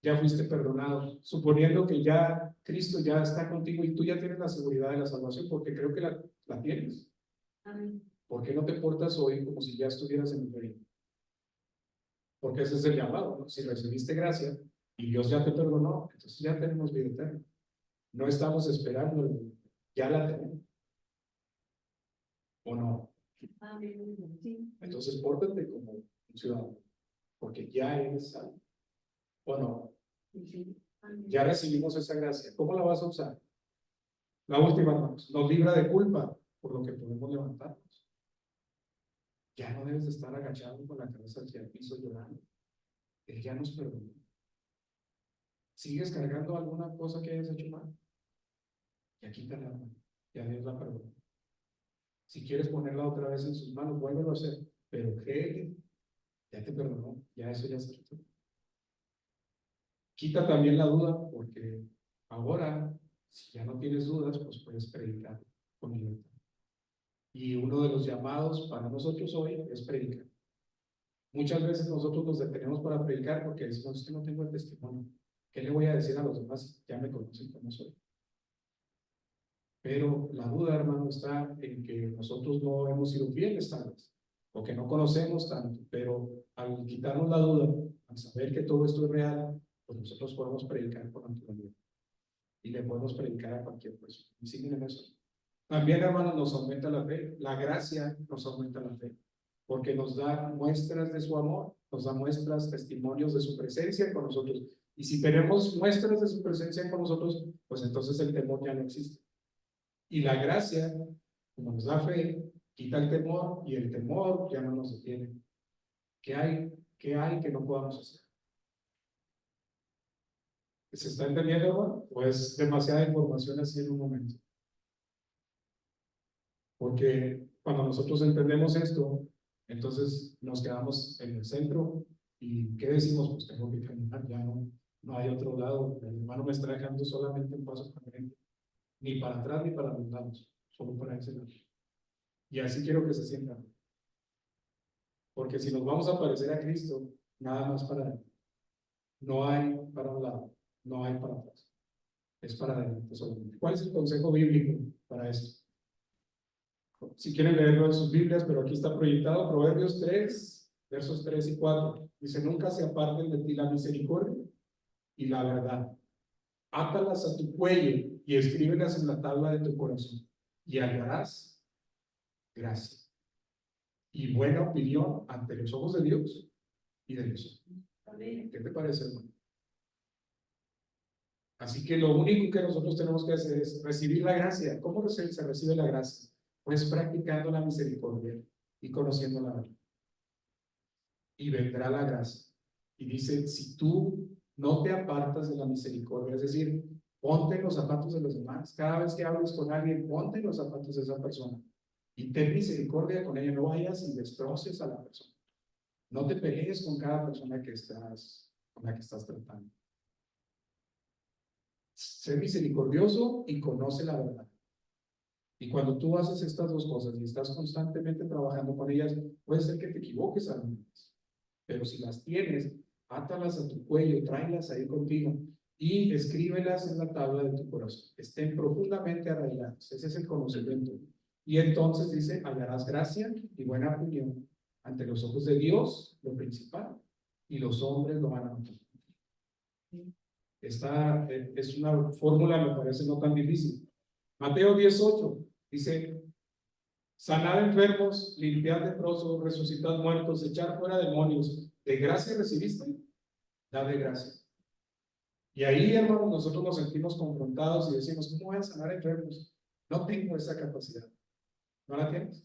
ya fuiste perdonado, suponiendo que ya Cristo ya está contigo y tú ya tienes la seguridad de la salvación, porque creo que la tienes. Amén. ¿Por qué no te portas hoy como si ya estuvieras en el reino? Porque ese es el llamado, ¿no? Si recibiste gracia y Dios ya te perdonó, entonces ya tenemos vida eterna. No estamos esperando, ya la tenemos. ¿O no? Amén. Sí. Entonces pórtate como un ciudadano, porque ya eres salvo. ¿O no? Sí. Amén. Ya recibimos esa gracia. ¿Cómo la vas a usar? La última, hermanos, nos libra de culpa por lo que podemos levantarnos. Ya no debes de estar agachado con la cabeza hacia el piso llorando. Él ya nos perdonó. ¿Sigues cargando alguna cosa que hayas hecho mal? Ya quítala, hermano. Ya Dios la perdonó. Si quieres ponerla otra vez en sus manos, vuélvelo a hacer. Pero créete, ya te perdonó. Ya eso ya se quitó. Quita también la duda, porque ahora, si ya no tienes dudas, pues puedes predicar con libertad. Y uno de los llamados para nosotros hoy es predicar. Muchas veces nosotros nos detenemos para predicar porque decimos, es que no tengo el testimonio. ¿Qué le voy a decir a los demás? Ya me conocen como soy. Pero la duda, hermano, está en que nosotros no hemos sido fieles tal vez, o que no conocemos tanto, pero al quitarnos la duda, al saber que todo esto es real, pues nosotros podemos predicar con naturalidad y le podemos predicar a cualquier persona. ¿Y siguen en eso? También, hermanos, nos aumenta la fe, la gracia nos aumenta la fe, porque nos da muestras de su amor, nos da muestras, testimonios de su presencia con nosotros. Y si tenemos muestras de su presencia con nosotros, pues entonces el temor ya no existe. Y la gracia, como nos da fe, quita el temor y el temor ya no nos detiene. ¿Qué hay? ¿Qué hay que no podamos hacer? ¿Se está entendiendo, hermano? Pues demasiada información así en un momento. Porque cuando nosotros entendemos esto, entonces nos quedamos en el centro y ¿qué decimos? Pues tengo que caminar, ya no hay otro lado. El hermano me está dejando solamente un paso para frente, ni para atrás ni para los lados, solo para ese lado. Y así quiero que se sientan. Porque si nos vamos a parecer a Cristo, nada más para él. No hay para un lado, no hay para atrás. Es para adelante solamente. ¿Cuál es el consejo bíblico para esto? Si quieren leerlo en sus Biblias, pero aquí está proyectado, Proverbios 3, versos 3 y 4. Dice, nunca se aparten de ti la misericordia y la verdad. Átalas a tu cuello y escríbelas en la tabla de tu corazón. Y hallarás gracia y buena opinión ante los ojos de Dios y de los hombres. ¿Qué te parece, hermano? Así que lo único que nosotros tenemos que hacer es recibir la gracia. ¿Cómo se recibe la gracia? Pues practicando la misericordia y conociendo la verdad. Y vendrá la gracia. Y dice, si tú no te apartas de la misericordia, es decir, ponte en los zapatos de los demás. Cada vez que hables con alguien, ponte en los zapatos de esa persona. Y ten misericordia con ella. No vayas y destroces a la persona. No te pelees con cada persona con la que estás tratando. Sé misericordioso y conoce la verdad. Y cuando tú haces estas dos cosas y estás constantemente trabajando con ellas, puede ser que te equivoques a veces. Pero si las tienes, átalas a tu cuello, tráelas ahí contigo y escríbelas en la tabla de tu corazón. Estén profundamente arraigadas. Ese es el conocimiento. Y entonces dice, hallarás gracia y buena opinión ante los ojos de Dios, lo principal, y los hombres lo van a notar. Esta es una fórmula, me parece no tan difícil. Mateo 18 dice, sanad enfermos, limpiad leprosos, resucitad muertos, echar fuera demonios. ¿De gracia recibiste? Da de gracia. Y ahí, hermanos, nosotros nos sentimos confrontados y decimos, ¿cómo voy a sanar enfermos? No tengo esa capacidad. ¿No la tienes?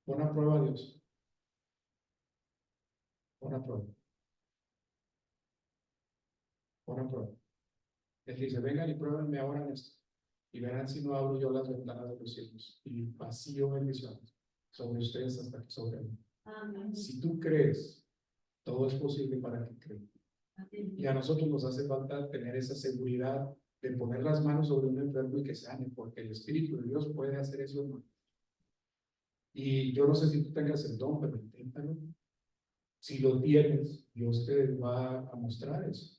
Pon a prueba a Dios. Pon a prueba. Pon a prueba. Él dice, vengan y pruébenme ahora en esto. Y verán si no abro yo las ventanas de los cielos y vacío bendiciones sobre ustedes hasta que sobren. Amén. Si tú crees, todo es posible para que crean. Y a nosotros nos hace falta tener esa seguridad de poner las manos sobre un enfermo y que sane, porque el Espíritu de Dios puede hacer eso, hermano. Y yo no sé si tú tengas el don, pero inténtalo. Si lo tienes, Dios te va a mostrar eso.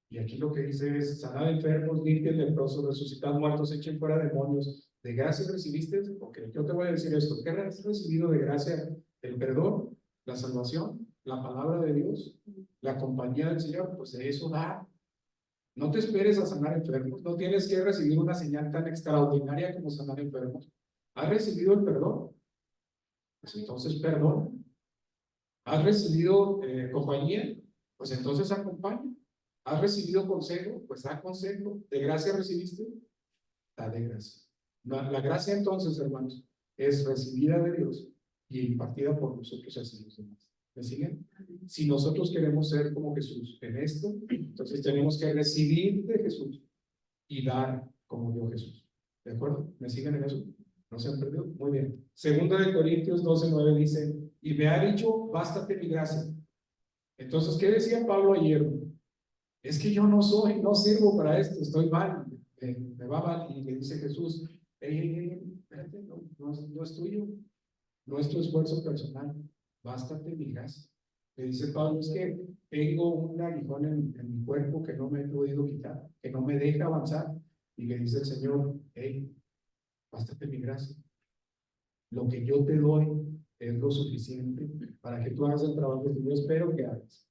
Y aquí lo que dice es: sanad enfermos, limpian leprosos, resucitad muertos, echen fuera demonios. ¿De gracia recibiste? Ok, yo te voy a decir esto. ¿Qué has recibido de gracia? El perdón, la salvación, la palabra de Dios, la compañía del Señor. Pues de eso da. No te esperes a sanar enfermos. No tienes que recibir una señal tan extraordinaria como sanar enfermos. ¿Has recibido el perdón? Pues entonces perdona. ¿Has recibido compañía? Pues entonces acompaña. ¿Has recibido consejo? Pues da consejo. ¿De gracia recibiste? Da de gracia. La gracia entonces, hermanos, es recibida de Dios y impartida por nosotros hacia los demás. ¿Me siguen? Si nosotros queremos ser como Jesús en esto, entonces tenemos que recibir de Jesús y dar como dio Jesús. ¿De acuerdo? ¿Me siguen en eso? ¿No se han perdido? Muy bien. Segunda de Corintios 12:9 dice: y me ha dicho, bástate mi gracia. Entonces, ¿qué decía Pablo ayer? Es que yo no sirvo para esto, estoy mal, me va mal. Y le dice Jesús: espérate, no es tuyo, no es tu esfuerzo personal, bástate mi gracia. Le dice Pablo: es que tengo un aguijón en mi cuerpo que no me he podido quitar, que no me deja avanzar. Y le dice el Señor: bástate mi gracia. Lo que yo te doy es lo suficiente para que tú hagas el trabajo que yo espero que hagas.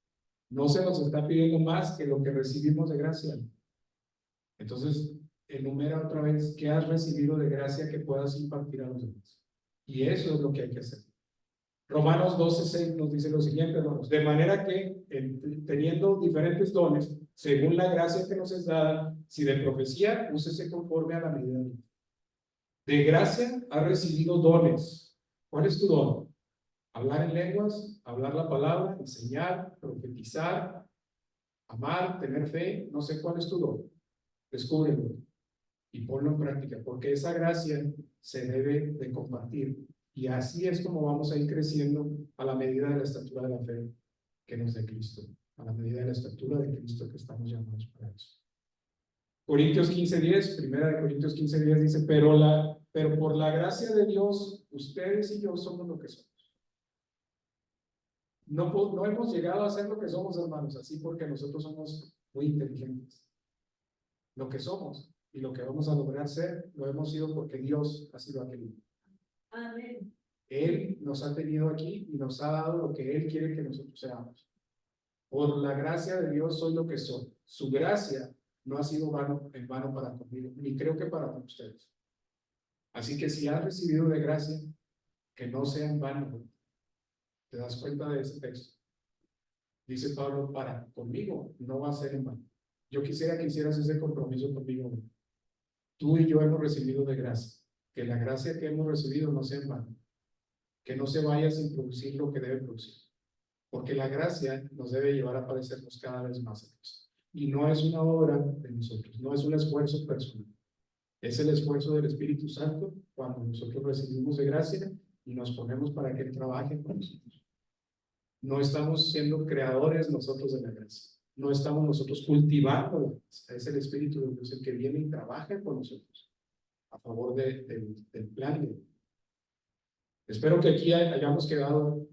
No se nos está pidiendo más que lo que recibimos de gracia. Entonces, enumera otra vez qué has recibido de gracia que puedas impartir a los demás. Y eso es lo que hay que hacer. Romanos 12:6 nos dice lo siguiente, hermanos: de manera que, teniendo diferentes dones, según la gracia que nos es dada, si de profecía, úsese conforme a la medida de gracia, has recibido dones. ¿Cuál es tu don? Hablar en lenguas, hablar la palabra, enseñar, profetizar, amar, tener fe. No sé cuál es tu don. Descúbrelo y ponlo en práctica, porque esa gracia se debe de compartir. Y así es como vamos a ir creciendo a la medida de la estatura de la fe que nos dé Cristo, a la medida de la estatura de Cristo que estamos llamados para eso. Corintios 15:10, primera de Corintios 15:10 dice: pero por la gracia de Dios, ustedes y yo somos lo que somos. No hemos llegado a ser lo que somos, hermanos, así porque nosotros somos muy inteligentes. Lo que somos y lo que vamos a lograr ser, lo hemos sido porque Dios ha sido aquel. Amén. Él nos ha tenido aquí y nos ha dado lo que Él quiere que nosotros seamos. Por la gracia de Dios soy lo que soy. Su gracia no ha sido en vano para conmigo, ni creo que para con ustedes. Así que si has recibido de gracia, que no sea en vano. ¿Te das cuenta de ese texto? Dice Pablo: para conmigo no va a ser en vano. Yo quisiera que hicieras ese compromiso conmigo. Tú y yo hemos recibido de gracia. Que la gracia que hemos recibido no sea en vano. Que no se vaya sin producir lo que debe producir. Porque la gracia nos debe llevar a parecernos cada vez más a Cristo. Y no es una obra de nosotros, no es un esfuerzo personal. Es el esfuerzo del Espíritu Santo cuando nosotros recibimos de gracia y nos ponemos para que Él trabaje con nosotros. No estamos siendo creadores nosotros de la gracia. No estamos nosotros cultivando la gracia. Es el Espíritu de Dios el que viene y trabaja con nosotros a favor del plan de Dios. Espero que aquí hayamos quedado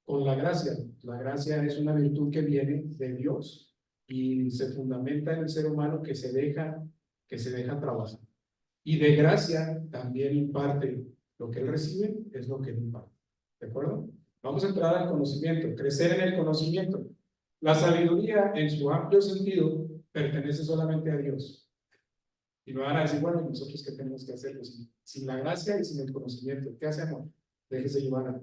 con la gracia. La gracia es una virtud que viene de Dios y se fundamenta en el ser humano que se deja trabajar. Y de gracia también imparte lo que él recibe, es lo que él imparte. ¿De acuerdo? Vamos a entrar al conocimiento, crecer en el conocimiento. La sabiduría, en su amplio sentido, pertenece solamente a Dios. Y me van a decir: bueno, ¿y nosotros qué tenemos que hacer? Pues, sin la gracia y sin el conocimiento, ¿qué hacemos? Déjese llevar.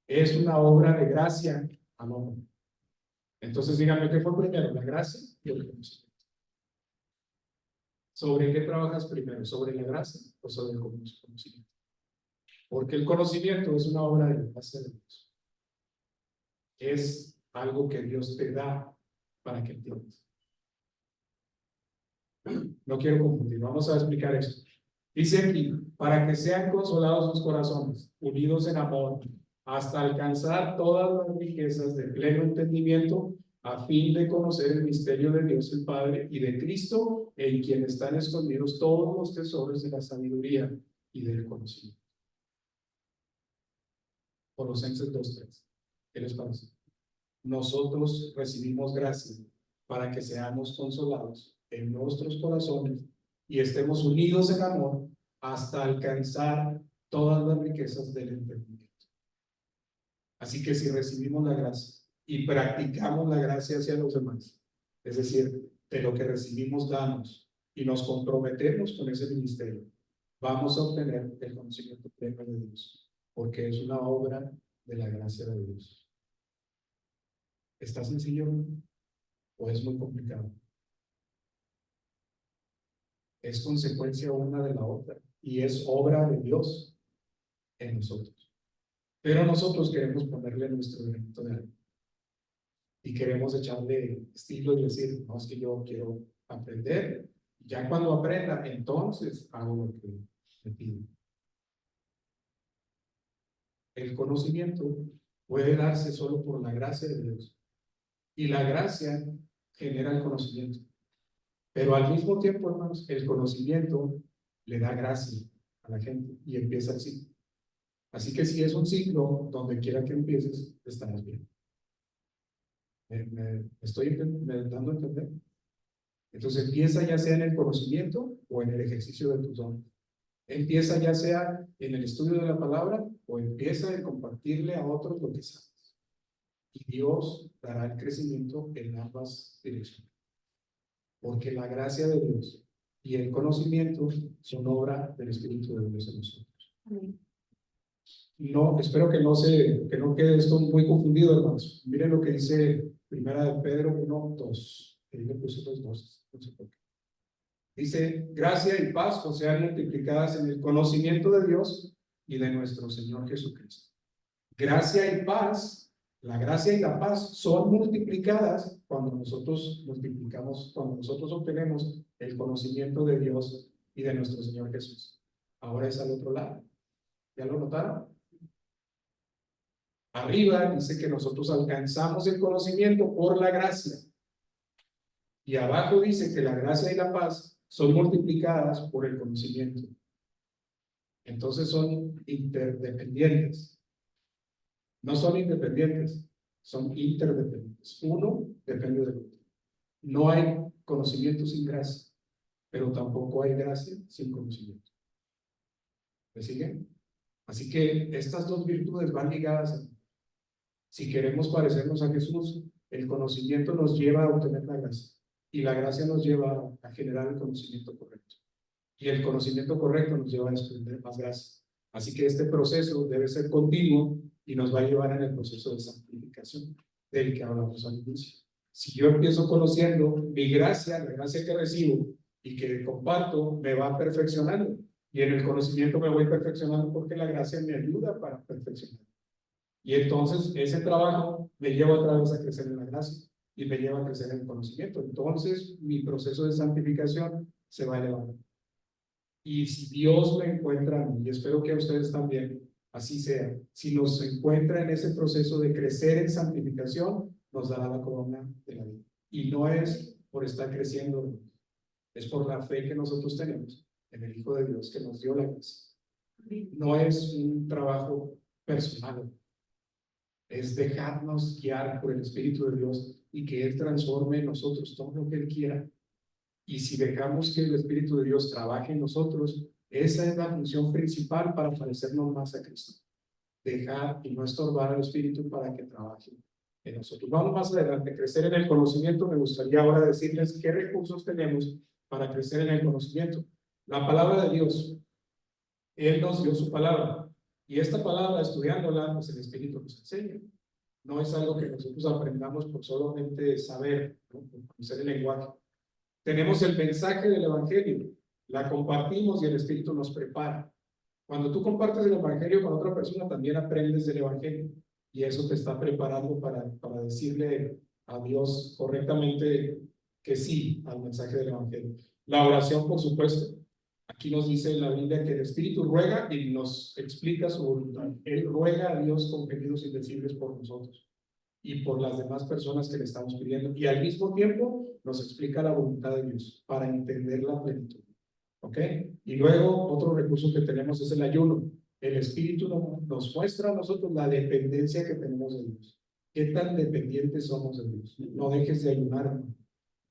Es una obra de gracia al hombre. Entonces, díganme, ¿qué fue primero? ¿La gracia y el conocimiento? ¿Sobre qué trabajas primero? ¿Sobre la gracia o sobre el conocimiento? Porque el conocimiento es una obra de la gracia de Dios. Es algo que Dios te da para que entiendas. No quiero confundir, vamos a explicar esto. Dice aquí: para que sean consolados sus corazones, unidos en amor, hasta alcanzar todas las riquezas de pleno entendimiento, a fin de conocer el misterio de Dios el Padre y de Cristo, en quien están escondidos todos los tesoros de la sabiduría y del conocimiento. Colosenses 2:3. ¿Qué les parece? Nosotros recibimos gracia para que seamos consolados en nuestros corazones y estemos unidos en amor hasta alcanzar todas las riquezas del entendimiento. Así que si recibimos la gracia y practicamos la gracia hacia los demás, es decir, de lo que recibimos damos y nos comprometemos con ese ministerio, vamos a obtener el conocimiento pleno de Dios, porque es una obra de la gracia de Dios. ¿Está sencillo o es muy complicado? Es consecuencia una de la otra y es obra de Dios en nosotros. Pero nosotros queremos ponerle nuestro granito de arena y queremos echarle estilo y decir, no, es que yo quiero aprender. Ya cuando aprenda, entonces hago lo que me piden. El conocimiento puede darse solo por la gracia de Dios. Y la gracia genera el conocimiento. Pero al mismo tiempo, hermanos, el conocimiento le da gracia a la gente y empieza el ciclo. Así que si es un ciclo, donde quiera que empieces, estarás bien. ¿Me estoy dando a entender? Entonces empieza ya sea en el conocimiento o en el ejercicio de tus dones. Empieza ya sea en el estudio de la palabra o empieza en compartirle a otros lo que sabes. Y Dios dará el crecimiento en ambas direcciones. Porque la gracia de Dios y el conocimiento son obra del Espíritu de Dios en nosotros. Amén. No, espero que no quede esto muy confundido, hermanos. Miren lo que dice Primera de Pedro 1:2. Ahí le puse los dos, no sé por qué. Dice, gracia y paz os sean multiplicadas en el conocimiento de Dios y de nuestro Señor Jesucristo. Gracia y paz, la gracia y la paz son multiplicadas cuando nosotros obtenemos el conocimiento de Dios y de nuestro Señor Jesús. Ahora es al otro lado. ¿Ya lo notaron? Arriba dice que nosotros alcanzamos el conocimiento por la gracia. Y abajo dice que la gracia y la paz son multiplicadas por el conocimiento. Entonces son interdependientes. No son independientes, son interdependientes. Uno depende del otro. No hay conocimiento sin gracia, pero tampoco hay gracia sin conocimiento. ¿Me siguen? Así que estas dos virtudes van ligadas. Si queremos parecernos a Jesús, el conocimiento nos lleva a obtener la gracia y la gracia nos lleva a generar el conocimiento correcto y el conocimiento correcto nos lleva a desprender más gracia. Así que este proceso debe ser continuo y nos va a llevar en el proceso de santificación del que hablamos al inicio. Si yo empiezo conociendo mi gracia, la gracia que recibo y que comparto, me va perfeccionando y en el conocimiento me voy perfeccionando porque la gracia me ayuda para perfeccionar. Y entonces ese trabajo me lleva otra vez a crecer en la gracia y me lleva a crecer en el conocimiento. Entonces mi proceso de santificación se va elevando. Y si Dios me encuentra a mí, y espero que a ustedes también así sea, si nos encuentra en ese proceso de crecer en santificación, nos dará la corona de la vida. Y no es por estar creciendo, es por la fe que nosotros tenemos en el Hijo de Dios que nos dio la gracia. No es un trabajo personal, es dejarnos guiar por el Espíritu de Dios y que Él transforme en nosotros todo lo que Él quiera. Y si dejamos que el Espíritu de Dios trabaje en nosotros, esa es la función principal para parecernos más a Cristo. Dejar y no estorbar al Espíritu para que trabaje en nosotros. Vamos más adelante, crecer en el conocimiento. Me gustaría ahora decirles qué recursos tenemos para crecer en el conocimiento. La palabra de Dios. Él nos dio su palabra. Y esta palabra, estudiándola, pues el Espíritu nos enseña. No es algo que nosotros aprendamos por solamente saber, ¿no? Por conocer el lenguaje. Tenemos el mensaje del Evangelio, la compartimos y el Espíritu nos prepara. Cuando tú compartes el Evangelio con otra persona, también aprendes del Evangelio y eso te está preparando para decirle a Dios correctamente que sí al mensaje del Evangelio. La oración, por supuesto. Aquí nos dice en la Biblia que el Espíritu ruega y nos explica su voluntad. Él ruega a Dios con gemidos indecibles por nosotros y por las demás personas que le estamos pidiendo. Y al mismo tiempo nos explica la voluntad de Dios para entender la plenitud. ¿Ok? Y luego otro recurso que tenemos es el ayuno. El Espíritu nos muestra a nosotros la dependencia que tenemos de Dios. ¿Qué tan dependientes somos de Dios? No dejes de ayunar.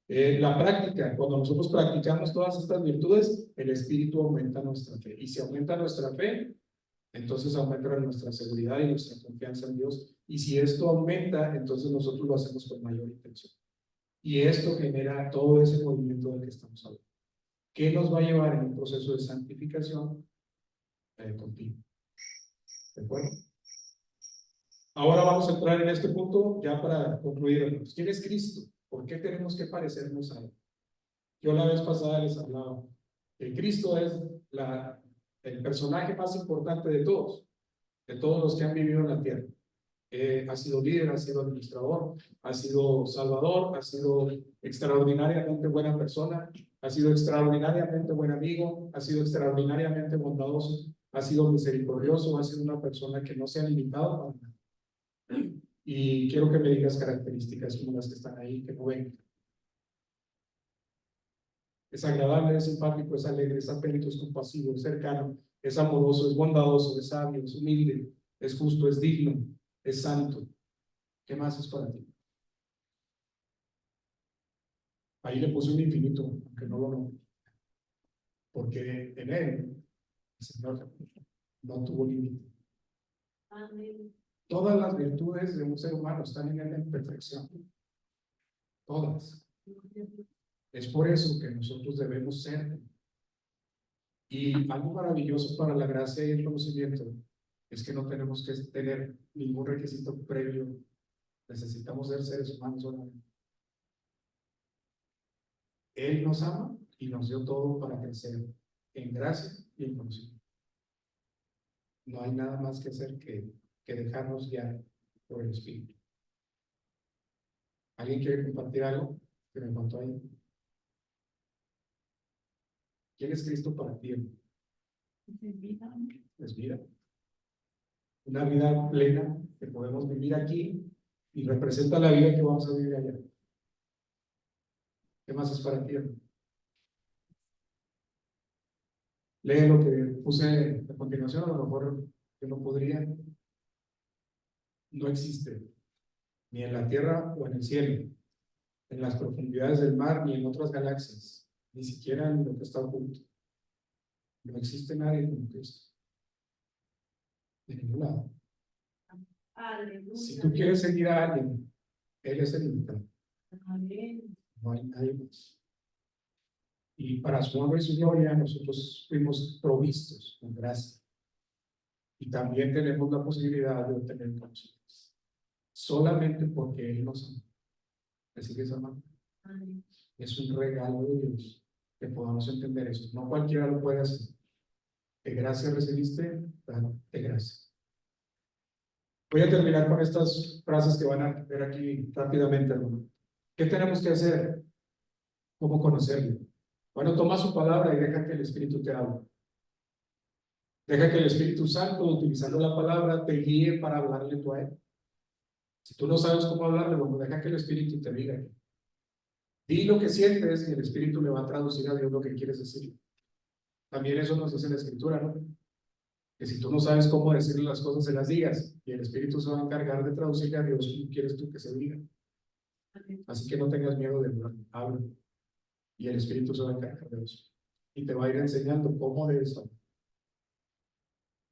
La práctica, cuando nosotros practicamos todas estas virtudes, el Espíritu aumenta nuestra fe. Y si aumenta nuestra fe, entonces aumenta nuestra seguridad y nuestra confianza en Dios. Y si esto aumenta, entonces nosotros lo hacemos con mayor intención. Y esto genera todo ese movimiento del que estamos hablando. ¿Qué nos va a llevar en un proceso de santificación continuo? ¿De acuerdo? Ahora vamos a entrar en este punto ya para concluir. ¿Quién es Cristo? ¿Por qué tenemos que parecernos a Él? Yo la vez pasada les hablaba que Cristo es el personaje más importante de todos los que han vivido en la tierra. Ha sido líder, ha sido administrador, ha sido salvador, ha sido extraordinariamente buena persona, ha sido extraordinariamente buen amigo, ha sido extraordinariamente bondadoso, ha sido misericordioso, ha sido una persona que no se ha limitado para nada. Y quiero que me digas características como las que están ahí, que no ven. Es agradable, es simpático, es alegre, es atento, es compasivo, es cercano, es amoroso, es bondadoso, es sabio, es humilde, es justo, es digno, es santo. ¿Qué más es para ti? Ahí le puse un infinito, aunque no lo nombre. Porque en él, el Señor no tuvo límite. Amén. Todas las virtudes de un ser humano están en él en perfección. Todas. Es por eso que nosotros debemos ser. Y algo maravilloso para la gracia y el conocimiento es que no tenemos que tener ningún requisito previo. Necesitamos ser seres humanos solamente. Él nos ama y nos dio todo para crecer en gracia y en conocimiento. No hay nada más que hacer que dejarnos guiar por el Espíritu. ¿Alguien quiere compartir algo que me faltó ahí? ¿Quién es Cristo para ti? Es vida. Una vida plena que podemos vivir aquí y representa la vida que vamos a vivir allá. ¿Qué más es para ti? Lee lo que puse a continuación, a lo mejor yo no podría. No existe, ni en la tierra o en el cielo, en las profundidades del mar, ni en otras galaxias, ni siquiera en lo que está oculto. No existe nadie como Cristo. De ningún lado. Aleluya. Si tú quieres seguir a alguien, Él es el indicado. Amén. No hay nadie más. Y para su honra y su gloria, nosotros fuimos provistos con gracia. Y también tenemos la posibilidad de obtener conocimientos. Solamente porque Él nos ama. ¿Me sigues amando? Amén. Es un regalo de Dios que podamos entender eso. No cualquiera lo puede hacer. ¿Qué gracia recibiste? Dale, de gracia. Voy a terminar con estas frases que van a ver aquí rápidamente, hermano. ¿Qué tenemos que hacer? ¿Cómo conocerlo? Bueno, toma su palabra y deja que el Espíritu te hable. Deja que el Espíritu Santo, utilizando la palabra, te guíe para hablarle tú a Él. Si tú no sabes cómo hablarle, bueno, deja que el Espíritu te diga. Di lo que sientes y el Espíritu le va a traducir a Dios lo que quieres decir. También eso nos dice la Escritura, ¿no? Que si tú no sabes cómo decirle las cosas, se las digas. Y el Espíritu se va a encargar de traducirle a Dios cómo quieres tú que se diga. Así que no tengas miedo de hablar. Habla. Y el Espíritu se va a encargar de eso. Y te va a ir enseñando cómo debes hablar.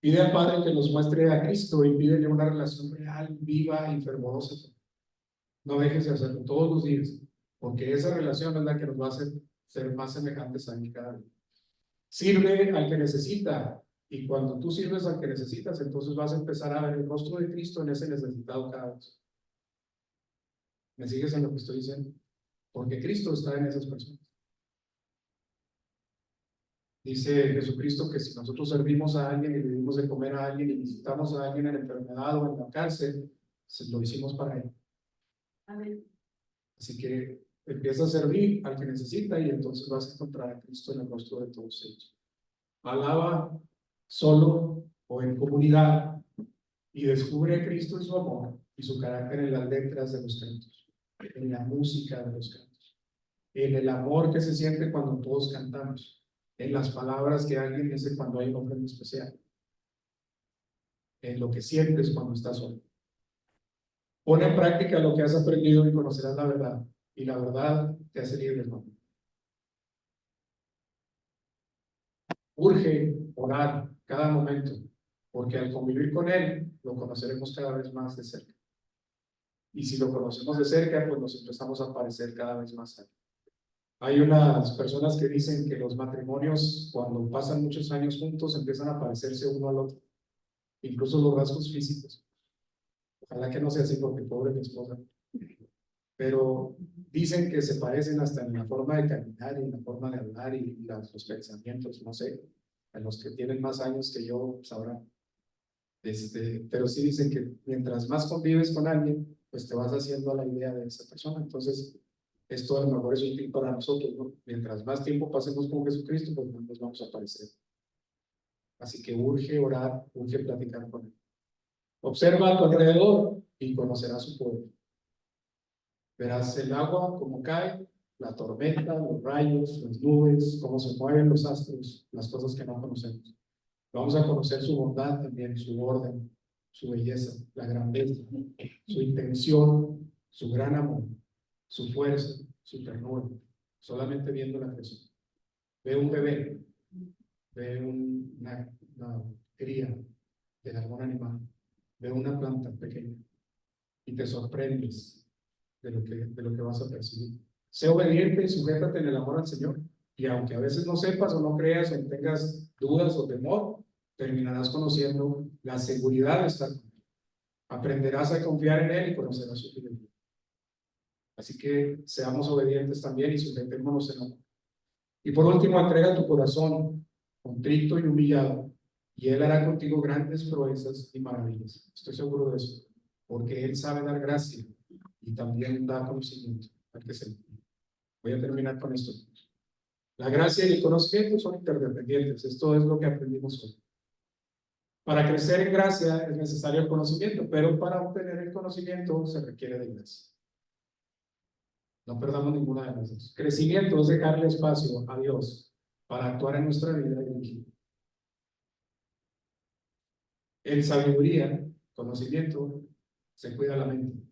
Pide al Padre que nos muestre a Cristo y pídele una relación real, viva y fervorosa. No dejes de hacerlo todos los días, porque esa relación es la que nos va a hacer ser más semejantes a Él cada día. Sirve al que necesita, y cuando tú sirves al que necesitas, entonces vas a empezar a ver el rostro de Cristo en ese necesitado cada vez. ¿Me sigues en lo que estoy diciendo? Porque Cristo está en esas personas. Dice Jesucristo que si nosotros servimos a alguien y le dimos de comer a alguien y visitamos a alguien en enfermedad o en la cárcel, lo hicimos para Él. Amén. Así que empieza a servir al que necesita y entonces vas a encontrar a Cristo en el rostro de todos ellos. Alaba solo o en comunidad y descubre a Cristo en su amor y su carácter en las letras de los cantos, en la música de los cantos, en el amor que se siente cuando todos cantamos, en las palabras que alguien dice cuando hay un ofrenda especial, en lo que sientes cuando estás solo. Pon en práctica lo que has aprendido y conocerás la verdad. Y la verdad te hace libre, hermano. Urge orar cada momento, porque al convivir con Él, lo conoceremos cada vez más de cerca. Y si lo conocemos de cerca, pues nos empezamos a parecer cada vez más a Él. Hay unas personas que dicen que los matrimonios, cuando pasan muchos años juntos, empiezan a parecerse uno al otro, incluso los rasgos físicos. Ojalá que no sea así, porque pobre mi esposa. Pero dicen que se parecen hasta en la forma de caminar y en la forma de hablar y los pensamientos, no sé. A los que tienen más años que yo sabrán. Pero sí dicen que mientras más convives con alguien, pues te vas haciendo a la idea de esa persona. Entonces, esto a lo mejor es un tip para nosotros, ¿no? Mientras más tiempo pasemos con Jesucristo, pues más nos vamos a parecer. Así que urge orar, urge platicar con Él. Observa a tu alrededor y conocerás su poder. Verás el agua como cae, la tormenta, los rayos, las nubes, cómo se mueven los astros, las cosas que no conocemos. Vamos a conocer su bondad también, su orden, su belleza, la grandeza, su intención, su gran amor, su fuerza, su ternura, solamente viendo la creación. Ve un bebé, ve una cría de algún animal, ve una planta pequeña y te sorprendes de lo que vas a percibir. Sé obediente y sujétate en el amor al Señor. Y aunque a veces no sepas o no creas o tengas dudas o temor, terminarás conociendo la seguridad de estar con Él. Aprenderás a confiar en Él y conocerás su fidelidad. Así que seamos obedientes también y sujetémonos en amor. Y por último, entrega tu corazón contrito y humillado, y Él hará contigo grandes proezas y maravillas. Estoy seguro de eso, porque Él sabe dar gracia y también da conocimiento al que se le pide. Voy a terminar con esto. La gracia y el conocimiento son interdependientes. Esto es lo que aprendimos hoy. Para crecer en gracia es necesario el conocimiento, pero para obtener el conocimiento se requiere de gracia. No perdamos ninguna de las dos. Crecimiento es dejarle espacio a Dios para actuar en nuestra vida y dirigir. En sabiduría, conocimiento, se cuida la mente.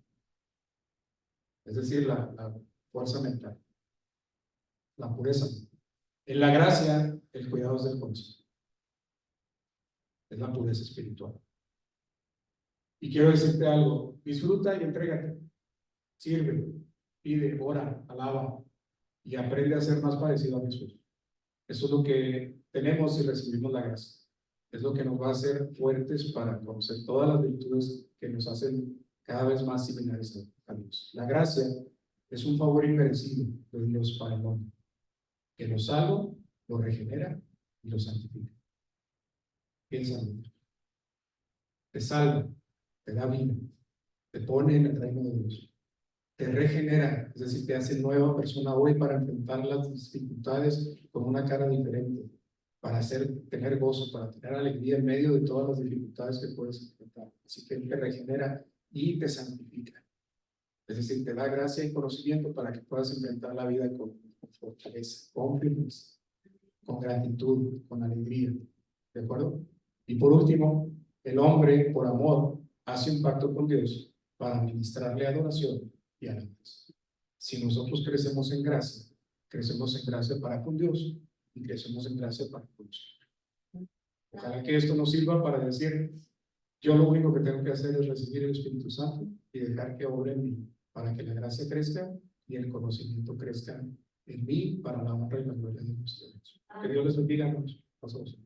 Es decir, la fuerza mental, la pureza. En la gracia, el cuidado es del corazón. Es la pureza espiritual. Y quiero decirte algo, disfruta y entrégate. Sirve, pide, ora, alaba y aprende a ser más parecido a Jesús. Eso es lo que tenemos si recibimos la gracia. Es lo que nos va a hacer fuertes para conocer todas las virtudes que nos hacen cada vez más similares a Dios. La gracia es un favor inmerecido de Dios para el hombre, que lo salva, lo regenera y lo santifica. Piensa en ello. Te salva, te da vida, te pone en el reino de Dios, te regenera, es decir, te hace nueva persona hoy para enfrentar las dificultades con una cara diferente, para tener gozo, para tener alegría en medio de todas las dificultades que puedes enfrentar. Así que Él te regenera y te santifica. Es decir, te da gracia y conocimiento para que puedas enfrentar la vida con fortaleza, con firmeza, con gratitud, con alegría. ¿De acuerdo? Y por último, el hombre, por amor, hace un pacto con Dios para administrarle adoración y alabanza. Si nosotros crecemos en gracia para con Dios y crecemos en gracia para con nosotros. Ojalá que esto nos sirva para decir, yo lo único que tengo que hacer es recibir el Espíritu Santo y dejar que obre en mí, para que la gracia crezca y el conocimiento crezca en mí para la honra y la gloria de nuestro Dios. Que Dios les bendiga, hermanos. Pasamos.